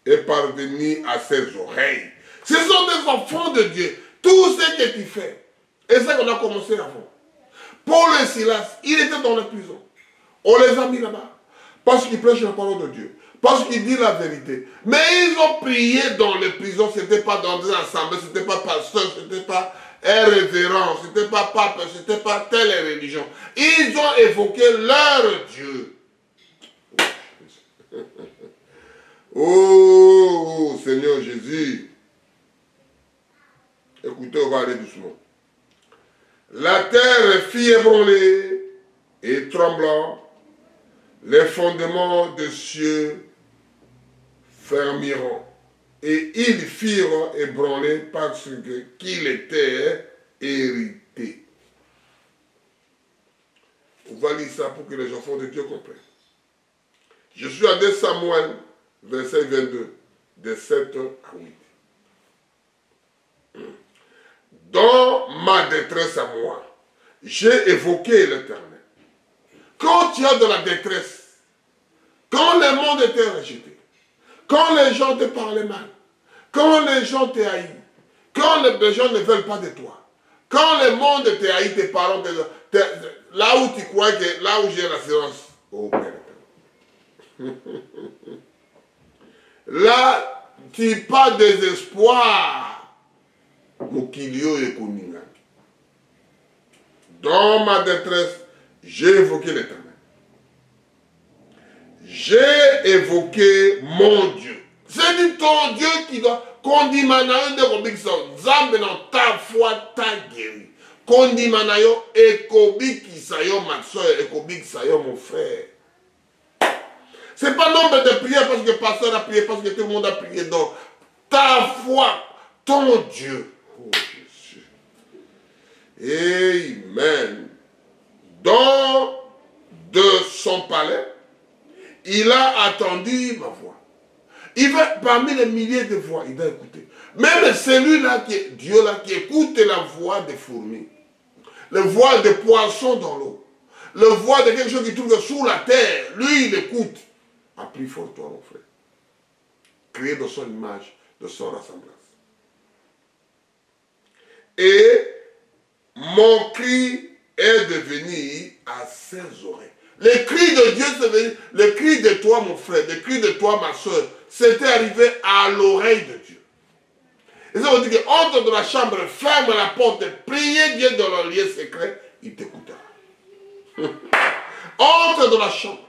est parvenu à ses oreilles. Ce sont des enfants de Dieu. Tout ce que tu fais. Et c'est ça qu'on a commencé avant. Paul et Silas, ils étaient dans la prison. On les a mis là-bas. Parce qu'ils prêchent la parole de Dieu. Parce qu'il dit la vérité. Mais ils ont prié dans les prisons, ce n'était pas dans des assemblées, ce n'était pas pasteur, ce n'était pas un révérend, ce n'était pas pape, ce n'était pas telle religion. Ils ont évoqué leur Dieu. Oh, Seigneur Jésus. Écoutez, on va aller doucement. La terre fit ébranler et tremblant, les fondements des cieux fermiront. Et ils firent ébranler parce qu'il était hérité. On va lire ça pour que les enfants de Dieu comprennent. Je suis à 2 Samuel, verset 22, de 7 à 8. Dans ma détresse à moi, j'ai évoqué l'Éternel. Quand tu as de la détresse, quand le monde était rejeté, quand les gens te parlaient mal, quand les gens te haïssent, quand les gens ne veulent pas de toi, quand le monde te haït, tes parents, là où tu crois que, là où j'ai l'assurance, oh Père. Là, tu pas désespoir. Mokilio et Koninga. Dans ma détresse, j'ai évoqué l'Éternel. J'ai évoqué mon Dieu. C'est dit ton Dieu qui doit. Kondimanayo de Robinson. Zambe dans ta foi, ta guéri. Kondimanayo ekobiki sayo ma soeur, ekobiki sayo mon frère. C'est pas nombre de prières parce que le pasteur a prié, parce que tout le monde a prié. Donc, ta foi, ton Dieu. Oh Jésus. Amen. Dans de son palais, il a attendu ma voix. Il va parmi les milliers de voix, il va écouter. Même celui-là qui est Dieu là qui écoute la voix des fourmis, la voix des poissons dans l'eau, la voix de quelque chose qui trouve sous la terre, lui il écoute. A plus fort toi mon frère. Créé de son image, de son ressemblance. Et mon cri est devenu à ses oreilles. Le cri de Dieu, c'est venu, le cri de toi mon frère, le cri de toi ma soeur, c'était arrivé à l'oreille de Dieu. Et ça veut dire qu'entre dans la chambre, ferme la porte, priez Dieu dans le lieu secret, il t'écoutera. Entre dans la chambre,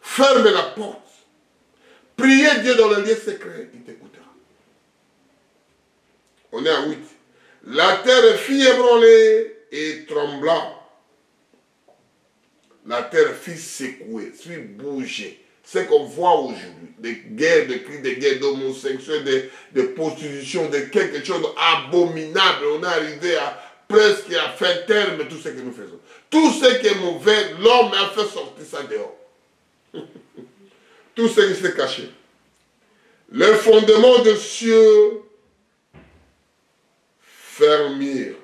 ferme la porte, priez Dieu dans le lieu secret, il t'écoutera. On est à 8. La terre fit ébranler et trembla. La terre fit secouer, fit bouger. C'est qu'on voit aujourd'hui, des guerres, des cris de guerre, d'homosexuels, de prostitution, de quelque chose d'abominable. On est arrivé à presque à faire terme tout ce que nous faisons. Tout ce qui est mauvais, l'homme a fait sortir ça dehors. Tout ce qui s'est caché. Les fondements des cieux fermirent.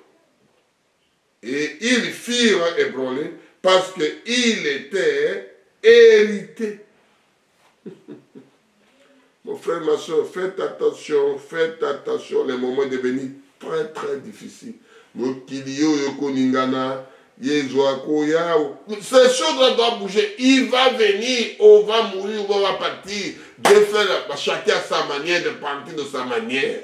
Et ils firent ébranler parce qu'il était hérité. Mon frère, ma soeur, faites attention, les moments devenus très très difficiles. Ces choses-là doivent bouger. Il va venir, on va mourir, on va partir. Dieu fait chacun à sa manière de partir de sa manière.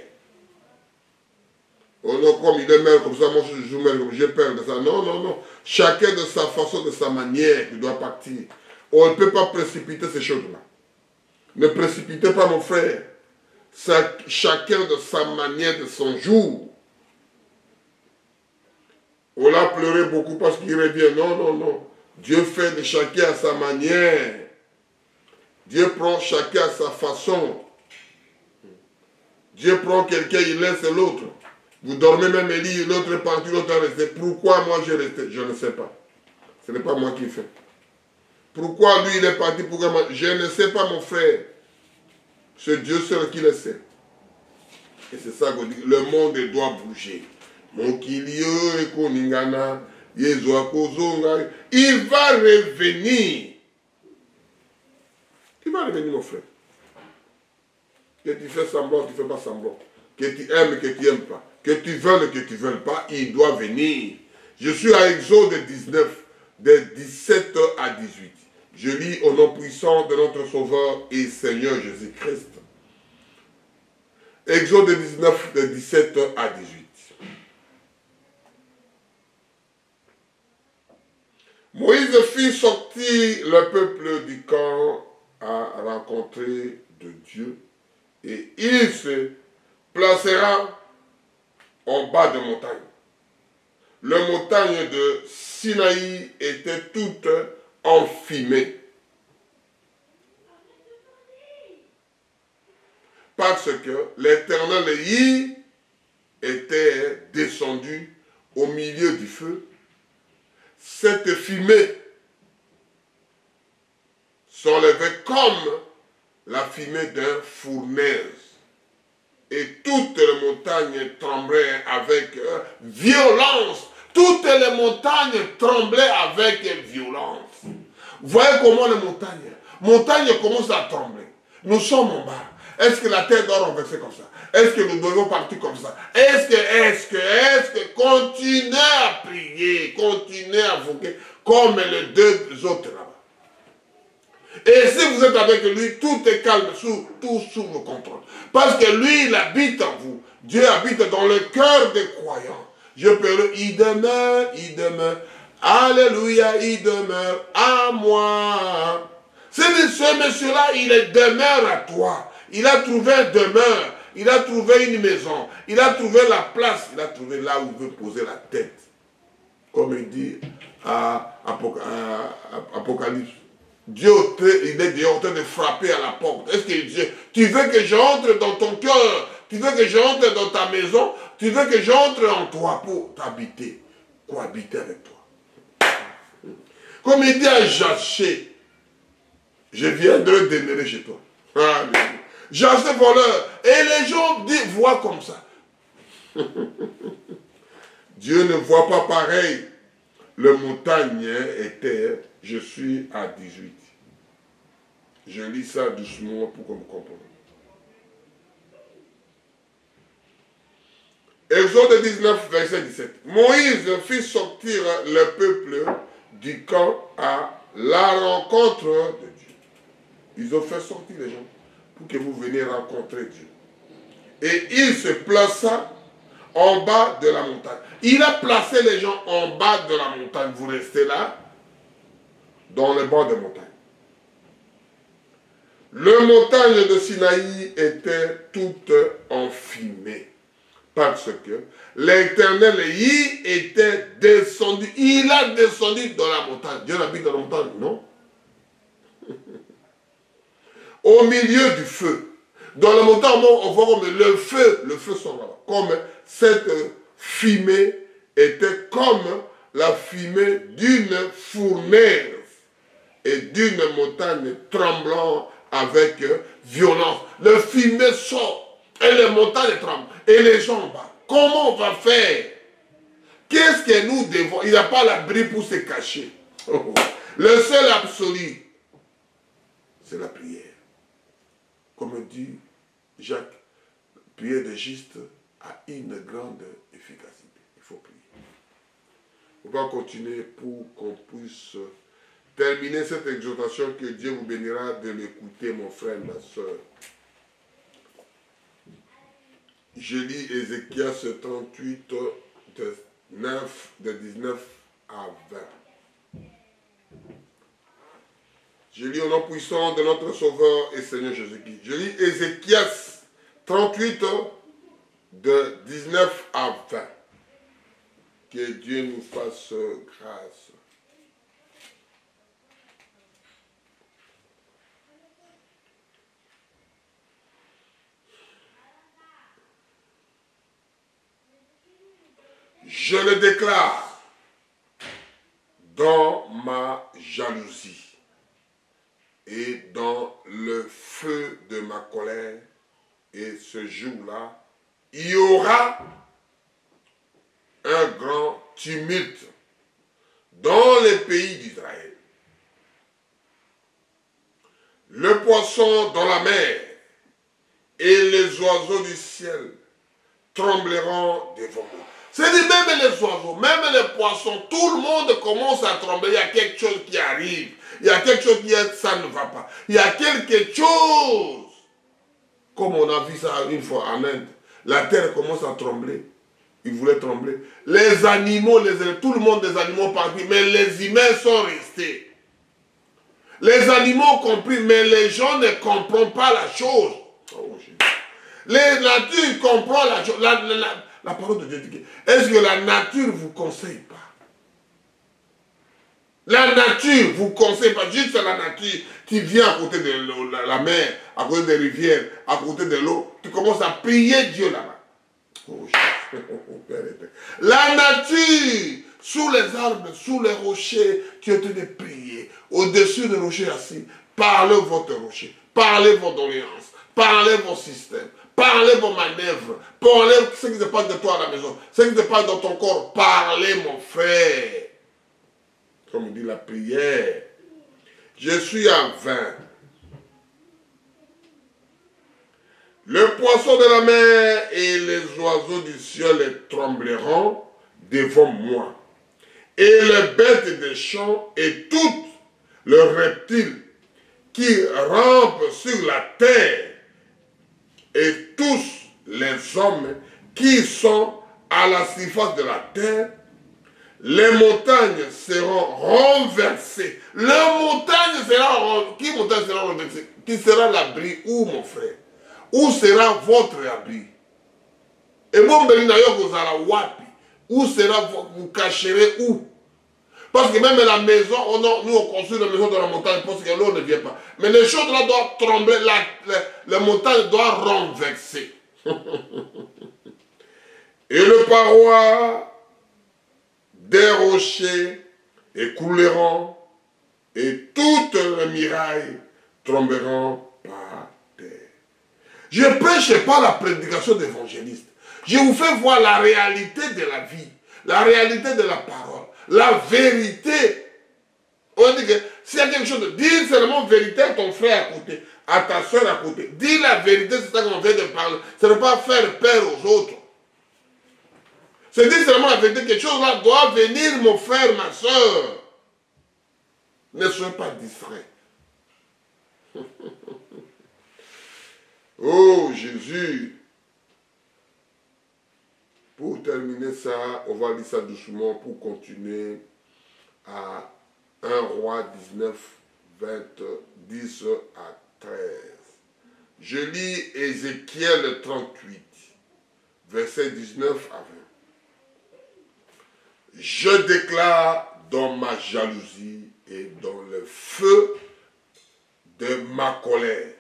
Oh non, comme il est mère comme ça, moi je joue mère comme j'ai peur de ça. Non, non, non. Chacun de sa façon, de sa manière, il doit partir. On ne peut pas précipiter ces choses-là. Ne précipitez pas mon frère. Chacun de sa manière, de son jour. On l'a pleuré beaucoup parce qu'il revient. Non, non, non. Dieu fait de chacun à sa manière. Dieu prend chacun à sa façon. Dieu prend quelqu'un, il laisse l'autre. Vous dormez même et lit, l'autre est parti, l'autre est resté. Pourquoi moi j'ai resté? Je ne sais pas. Ce n'est pas moi qui fais. Pourquoi lui il est parti? Pourquoi moi? Je ne sais pas mon frère. C'est Dieu seul qui le sait. Et c'est ça qu'on dit. Le monde doit bouger. Mon kilio et koningana, yezoa kozonga. Il va revenir. Il va revenir mon frère. Que tu fais semblant, tu ne fais pas semblant. Que tu aimes, que tu n'aimes pas. Que tu veuilles, que tu ne veuilles pas, il doit venir. Je suis à Exode 19, de 17 à 18. Je lis au nom puissant de notre Sauveur et Seigneur Jésus-Christ. Exode 19, de 17 à 18. Moïse fit sortir le peuple du camp à rencontrer de Dieu, et il se placera en bas de montagne. La montagne de Sinaï était toute enfumée, parce que l'Éternel y était descendu au milieu du feu. Cette fumée s'enlevait comme la fumée d'un fournaise, et toutes les montagnes tremblaient avec violence. Toutes les montagnes tremblaient avec violence. Vous voyez comment les montagnes commencent à trembler. Nous sommes en bas. Est-ce que la terre doit renverser comme ça? Est-ce que nous devons partir comme ça? Est-ce que continuez à prier, continuez à voguer comme les deux autres là-bas. Et si vous êtes avec lui, tout est calme, tout sous le contrôle. Parce que lui, il habite en vous. Dieu habite dans le cœur des croyants. Je peux il demeure. Alléluia, il demeure à moi. Ce monsieur-là, il demeure à toi. Il a trouvé un demeure. Il a trouvé une maison. Il a trouvé la place. Il a trouvé là où il veut poser la tête. Comme il dit à Apocalypse. Dieu, il est en train de frapper à la porte. Est-ce que Dieu, tu veux que j'entre dans ton cœur? Tu veux que j'entre dans ta maison? Tu veux que j'entre en toi pour t'habiter, cohabiter avec toi? Comme il dit à Jaché, je viendrai demeurer chez toi. Jaché voleur. Et les gens voient comme ça. Dieu ne voit pas pareil. Le montagne était, je suis à 18. Je lis ça doucement pour que vous compreniez. Exode 19, verset 17. Moïse fit sortir le peuple du camp à la rencontre de Dieu. Ils ont fait sortir les gens pour que vous veniez rencontrer Dieu. Et il se plaça en bas de la montagne. Il a placé les gens en bas de la montagne. Vous restez là, dans le bord de montagne. Le montagne de Sinaï était toute enfumée, parce que l'Éternel y était descendu. Il a descendu dans la montagne. Dieu habite dans la montagne, non? Au milieu du feu. Dans la montagne, on voit comme le feu sont là. Comme cette fumée était comme la fumée d'une fournaise et d'une montagne tremblant avec violence. Le fumée sort et les montagnes tremblent et les gens battent. Comment on va faire? Qu'est-ce que nous devons? Il n'y a pas l'abri pour se cacher. Le seul absolu, c'est la prière. Comme dit Jacques, la prière de juste a une grande efficacité. Il faut prier. On va continuer pour qu'on puisse terminer cette exhortation, que Dieu vous bénira de l'écouter, mon frère, ma soeur. Je lis Ézéchias 38, de 19 à 20. Je lis au nom puissant de notre Sauveur et Seigneur Jésus-Christ. Je lis Ézéchias 38, de 19 à 20. Que Dieu nous fasse grâce. Je le déclare dans ma jalousie et dans le feu de ma colère, et ce jour-là, il y aura un grand tumulte dans les pays d'Israël. Le poisson dans la mer et les oiseaux du ciel trembleront devant moi. C'est-à-dire même les oiseaux, même les poissons, tout le monde commence à trembler. Il y a quelque chose qui arrive. Il y a quelque chose qui est, ça ne va pas. Il y a quelque chose. Comme on a vu ça une fois en Inde. La terre commence à trembler. Il voulait trembler. Les animaux, tout le monde des animaux partis, mais les humains sont restés. Les animaux ont compris, mais les gens ne comprennent pas la chose. Oh, les natures comprennent la chose. La parole de Dieu dit, est-ce que la nature ne vous conseille pas? La nature vous conseille pas, juste la nature. Tu viens à côté de la mer, à côté des rivières, à côté de l'eau, tu commences à prier Dieu là-bas. Oh, la nature, sous les arbres, sous les rochers, tu es en train de prier. Au-dessus des rochers assis, parlez votre rocher, parlez vos doléances, parlez vos systèmes, parlez vos manœuvres, parlez ce qui se passe de toi à la maison, ce qui se passe dans ton corps, parlez mon frère. Comme dit la prière. Je suis en vain. Le poisson de la mer et les oiseaux du ciel trembleront devant moi. Et les bêtes des champs et toutes les reptiles qui rampent sur la terre et tous les hommes qui sont à la surface de la terre, les montagnes seront renversées. Les montagnes seront renversées. Qui montagne sera renversée? Qui sera l'abri? Où, mon frère? Où sera votre abri? Et mon béninayo vous allez wapi? Où sera vous cacherez où? Parce que même la maison, nous on construit la maison dans la montagne parce que l'eau ne vient pas. Mais les choses là doivent trembler, la montagne doit renverser. Et le paroi des rochers écouleront et toutes les murailles tomberont par terre. Je ne prêche pas la prédication d'évangéliste. Je vous fais voir la réalité de la vie, la réalité de la parole, la vérité. On dit que s'il y a quelque chose, dis seulement vérité à ton frère à côté, à ta soeur à côté. Dis la vérité, c'est ça qu'on vient de parler. Ce n'est pas faire peur aux autres. C'est dire seulement la vérité, quelque chose là doit venir, mon frère, ma soeur. Ne soyez pas distrait. Oh Jésus. Pour terminer ça, on va lire ça doucement pour continuer à 1 Roi 19, 20, 10 à 13. Je lis Ézéchiel 38, verset 19 à 20. Je déclare dans ma jalousie et dans le feu de ma colère.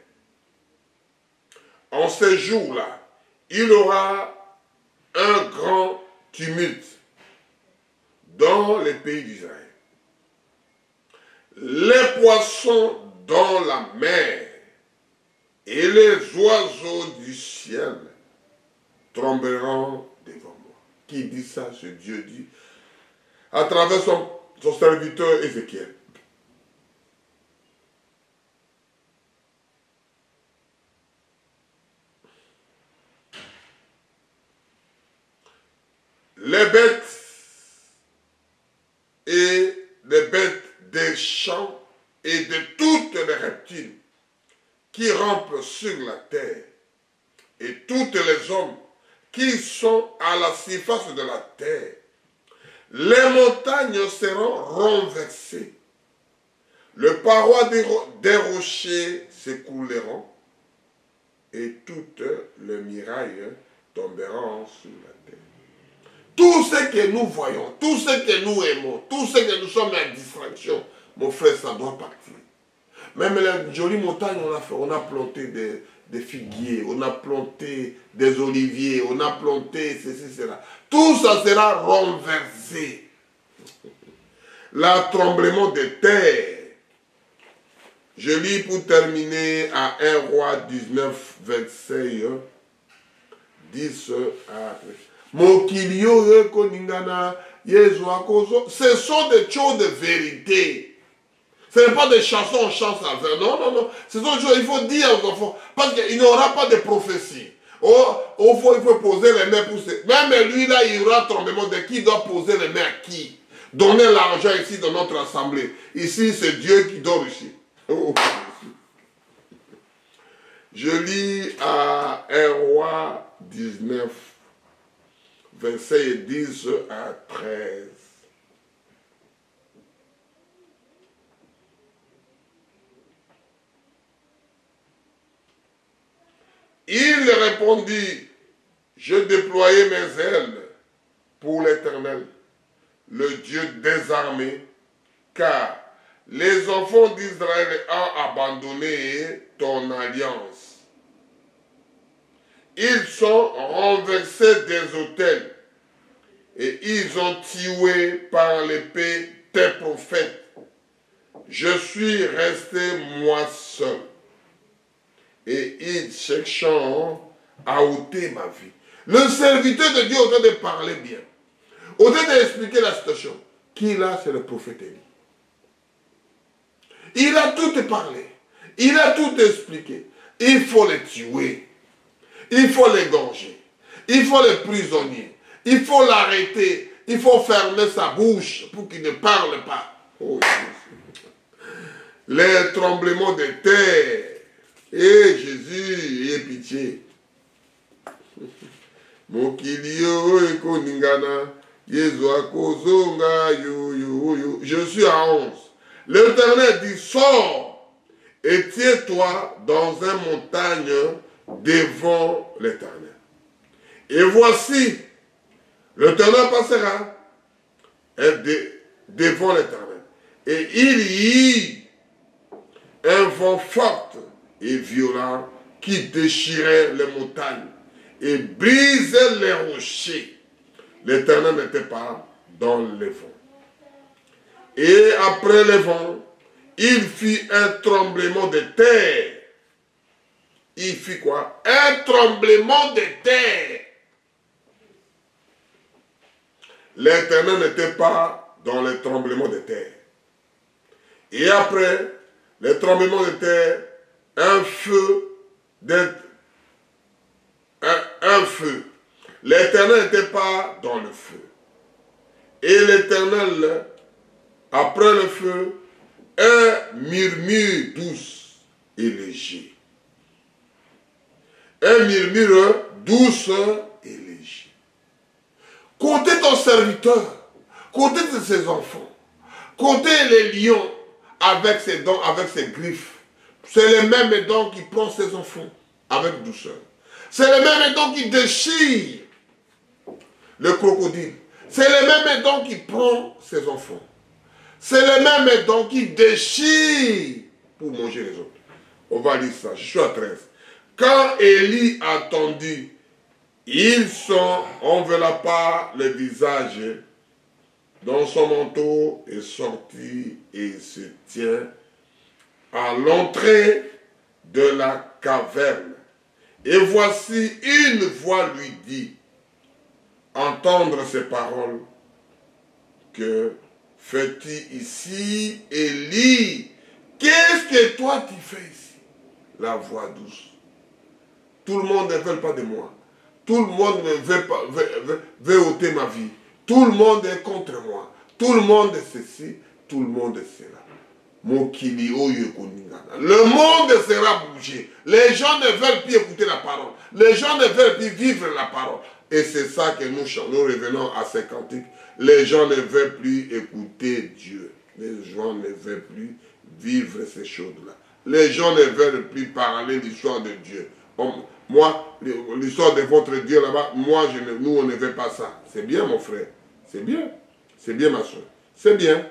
En ces jours-là, il y aura un grand tumulte dans les pays d'Israël. Les poissons dans la mer et les oiseaux du ciel tomberont devant moi. Qui dit ça? Ce Dieu dit à travers son serviteur Ézéchiel. Les bêtes et les bêtes des champs et de toutes les reptiles qui rampent sur la terre et toutes les hommes qui sont à la surface de la terre, les montagnes seront renversées, le paroi des rochers s'écouleront et toutes les murailles tomberont sur la terre. Tout ce que nous voyons, tout ce que nous aimons, tout ce que nous sommes à distraction, mon frère, ça doit partir. Même les jolies montagnes, on a planté des figuiers, on a planté des oliviers, on a planté ceci, cela. Tout ça sera renversé. Le tremblement de terre. Je lis pour terminer à 1 Roi 19, 25, 10 à 13. Ce sont des choses de vérité. Ce n'est pas des chansons, on chante à faire. Non, non, non. Ce sont des choses, il faut dire aux enfants. Parce qu'il n'y aura pas de prophétie. Il faut poser les mains pour... Même lui, là, il y aura tremblement de qui doit poser les mains à qui. donner l'argent ici dans notre assemblée. Ici, c'est Dieu qui dort ici. Oh. Je lis à 1 Roi 19, versets 10 à 13. Il répondit, je déployai mes ailes pour l'Éternel, le Dieu des armées, car les enfants d'Israël ont abandonné ton alliance. Ils sont renversés des autels et ils ont tué par l'épée tes prophètes. Je suis resté moi seul et ils cherchant à ôter ma vie. Le serviteur de Dieu, au lieu de parler bien, au lieu d'expliquer la situation, qui là, c'est le prophète Élie. Il a tout parlé. Il a tout expliqué. Il faut les tuer. Il faut l'égorger. Il faut les prisonnier. Il faut l'arrêter. Il faut fermer sa bouche pour qu'il ne parle pas. Oh, les tremblements de terre. Eh Jésus, ayez pitié. Je suis à 11. L'Éternel dit, sors et tiens-toi dans une montagne devant l'Éternel. Et voici, l'Éternel passera devant l'Éternel. Et il y eut un vent fort et violent qui déchirait les montagnes et brisait les rochers. L'Éternel n'était pas dans les vents. Et après le vent, il fit un tremblement de terre. Il fit quoi? Un tremblement de terre. L'Éternel n'était pas dans le tremblement de terre. Et après le tremblement de terre, un feu, un feu. L'Éternel n'était pas dans le feu. Et l'Éternel, après le feu, un murmure douce et léger. Un murmure douce et léger. Comptez ton serviteur, comptez ses enfants, comptez les lions avec ses dents, avec ses griffes. C'est le même dents qui prend ses enfants avec douceur. C'est le même dents qui déchire le crocodile. C'est le même dents qui prend ses enfants. C'est le même dents qui déchire pour manger les autres. On va lire ça, je suis à 13. Quand Élie attendit, ils sont enveloppés le visage dans son manteau et sortit et se tient à l'entrée de la caverne. Et voici une voix lui dit, entendre ces paroles, que fais-tu ici, Élie? Qu'est-ce que toi tu fais ici? La voix douce. Tout le monde ne veut pas de moi. Tout le monde veut ôter ma vie. Tout le monde est contre moi. Tout le monde est ceci, tout le monde est cela. Le monde sera bougé. Les gens ne veulent plus écouter la parole. Les gens ne veulent plus vivre la parole. Et c'est ça que nous revenons à ces cantiques. Les gens ne veulent plus écouter Dieu. Les gens ne veulent plus vivre ces choses-là. Les gens ne veulent plus parler l'histoire de Dieu. Moi, l'histoire de votre Dieu là-bas, nous, on ne veut pas ça. C'est bien, mon frère. C'est bien. C'est bien, ma soeur. C'est bien.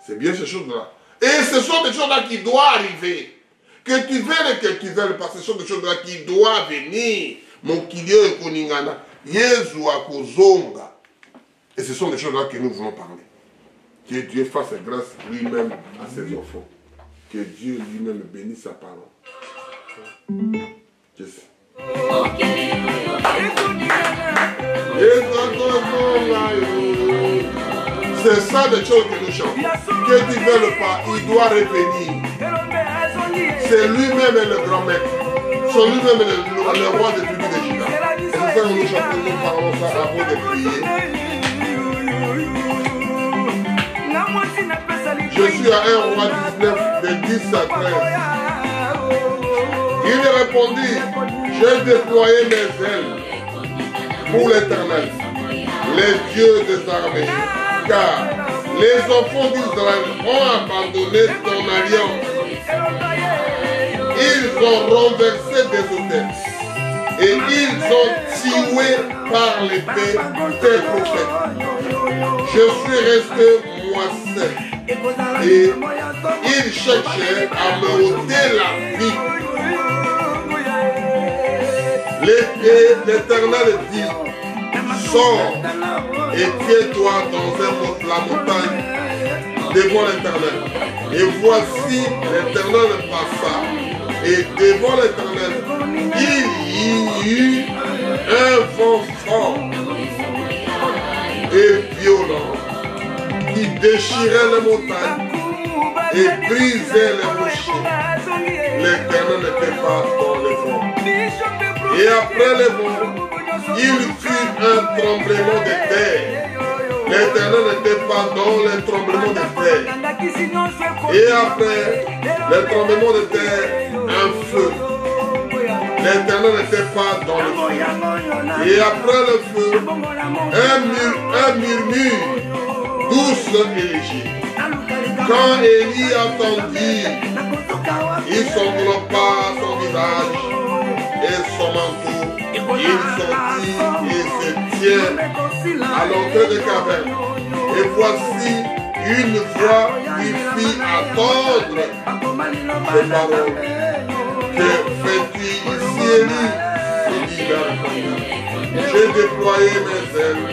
C'est bien ces choses-là. Et ce sont des choses-là qui doivent arriver. Que tu veuilles que tu veuilles pas, ce sont des choses-là qui doivent venir. Mon kilio et koningana, Yesu akozonga. Et ce sont des choses-là que nous voulons parler. Que Dieu fasse grâce lui-même à ses enfants. Que Dieu lui-même bénisse sa parole. C'est ça des choses que nous chantons. Que tu ne veux pas, il doit revenir. C'est lui-même le grand maître. C'est lui-même le roi de tribu de Juda. Et c'est ça que nous chantons, nous parlons ça avant de prier. Je suis à 1 Roi 19, de 10 à 13. Il répondit, j'ai déployé mes ailes pour l'Éternel, les dieux des armées, car les enfants d'Israël ont abandonné ton alliance. Ils ont renversé des autels et ils ont tué par l'épée tes prophètes. Je suis resté moi seul et ils cherchaient à me ôter la vie. L'Éternel dit, sors et tiens-toi dans la montagne devant l'Éternel. Et voici l'Éternel passa. Et devant l'Éternel, il y eut un vent fort et violent qui déchirait les montagnes et brisait les rochers. L'Éternel n'était pas dans le vent. Et après le vent, il fut un tremblement de terre. L'Éternel n'était pas dans le tremblement de terre. Et après le tremblement de terre, un feu. L'Éternel n'était pas dans le feu. Et après le feu, un murmure douce et léger. Quand Élie entendit, il s'enveloppa son visage et son manteau. Il sortit et se tient à l'entrée de caverne. Et voici une voix lui fit attendre ces paroles. Que fais-tu ici, Élie? Il répondit, j'ai déployé mes ailes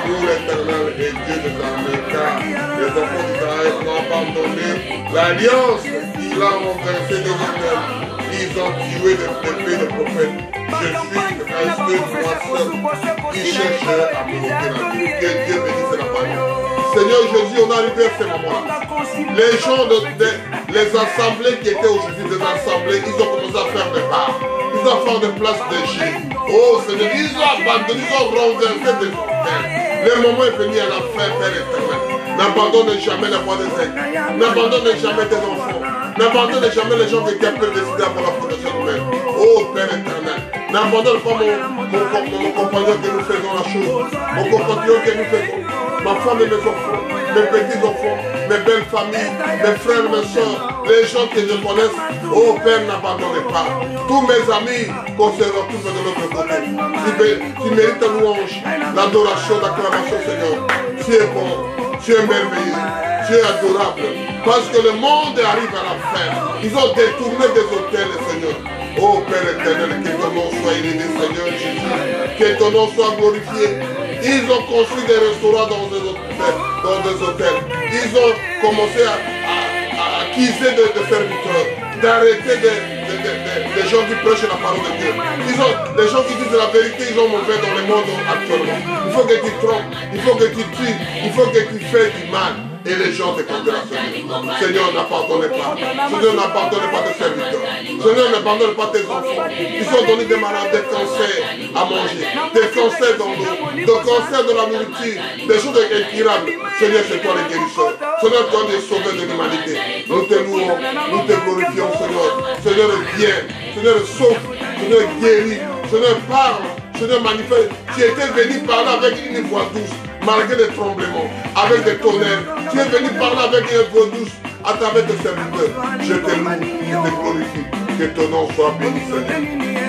pour l'Éternel et Dieu des armées, car les enfants d'Israël ont abandonné l'alliance. Il a renversé des autels. Ils ont tué des prophètes. Je suis resté moi seul. Ils cherchaient à me ôter la vie. Que Dieu bénisse la parole. Seigneur Jésus, on est arrivé à ce moment-là. Les gens, les assemblées qui étaient aujourd'hui, des assemblées, ils ont commencé à faire des bars. Ils ont fait des places de G. Oh Seigneur, ils ont abandonné, ils ont renversé des hôtels. Le moment est venu à la fin, Père éternel. N'abandonne jamais la voix des aigles. N'abandonne jamais tes enfants. N'abandonne jamais les gens qui peuvent décider pour la fondation humaine. Oh Père éternel. N'abandonne pas mon compagnon que nous faisons la chose. Mon compagnon que nous faisons. Ma femme et mes enfants. Mes petits enfants. Mes belles familles. Mes frères, mes soeurs. Les gens que je connaisse. Oh Père, n'abandonnez pas. Tous mes amis qu'on se retrouve de l'autre côté. Tu mérites la louange, l'adoration, l'acclamation, Seigneur. Tu es bon. Tu es merveilleux, tu es adorable, parce que le monde arrive à la fin. Ils ont détourné des hôtels, Seigneur. Oh Père éternel, que ton nom soit élevé, Seigneur Jésus, que ton nom soit glorifié. Ils ont construit des restaurants dans des hôtels. Ils ont commencé à acquiser des serviteurs, d'arrêter des gens qui prêchent la parole de Dieu. Des gens qui disent la vérité, ils ont mauvais dans le monde actuellement. Il faut que tu trompes, il faut que tu tues, il faut que tu fais du mal. Et les gens te condamnent. Seigneur, n'abandonne pas. Seigneur, n'abandonne pas tes serviteurs. Seigneur, n'abandonne pas tes enfants. Ils sont donnés des malades, des cancers à manger, des cancers dans l'eau, des cancers de la nourriture, des choses incurables. Seigneur, c'est toi le guérisseur. Seigneur, toi le sauveur de l'humanité. Nous te louons, nous te glorifions, Seigneur. Seigneur, viens. Seigneur, sauve. Seigneur, guéris. Seigneur, parle. Seigneur, manifeste. Tu étais venu parler avec une voix douce, malgré les tremblements, avec des tonnerres. Tu es venu parler avec une voix douce à travers tes serviteurs. Je te loue, je te glorifie. Que ton nom soit béni, Seigneur.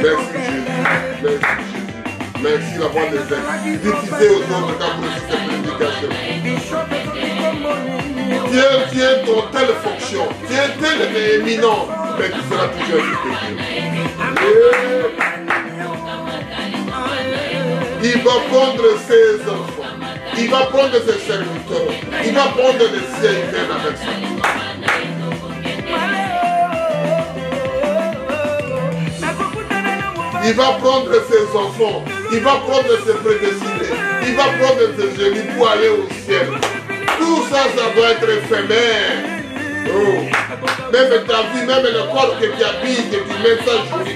Merci Jésus. Merci Jésus. Merci la voix des ailes. Diffusez aux autres quand vous réussissez cette prédication. Tiens ton telle fonction. Tiens tel éminent. Mais tu seras toujours juste. Il va prendre ses enfants. Il va prendre ses serviteurs. Il va prendre les siens, il vient avec ça. Il va prendre ses enfants. Il va prendre ses prédestinés. Il va prendre ses génies pour aller au ciel. Tout ça, ça doit être éphémère. Oh. Même ta vie, même le corps que tu habilles, que tu mets ça joli,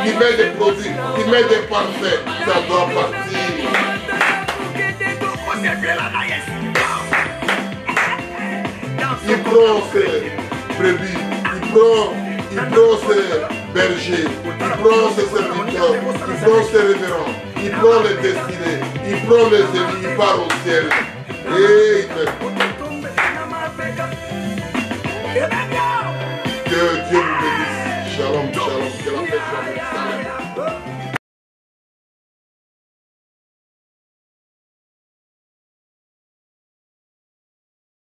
tu mets des produits, tu mets des parfums, ça doit partir. prend ses brebis, il prend ses bergers, il prend ses serviteurs, il prend ses révérends, il prend les destinés, il prend les élus, il part au ciel. Et que Dieu vous bénisse. Shalom, shalom, que la paix soit avec vous.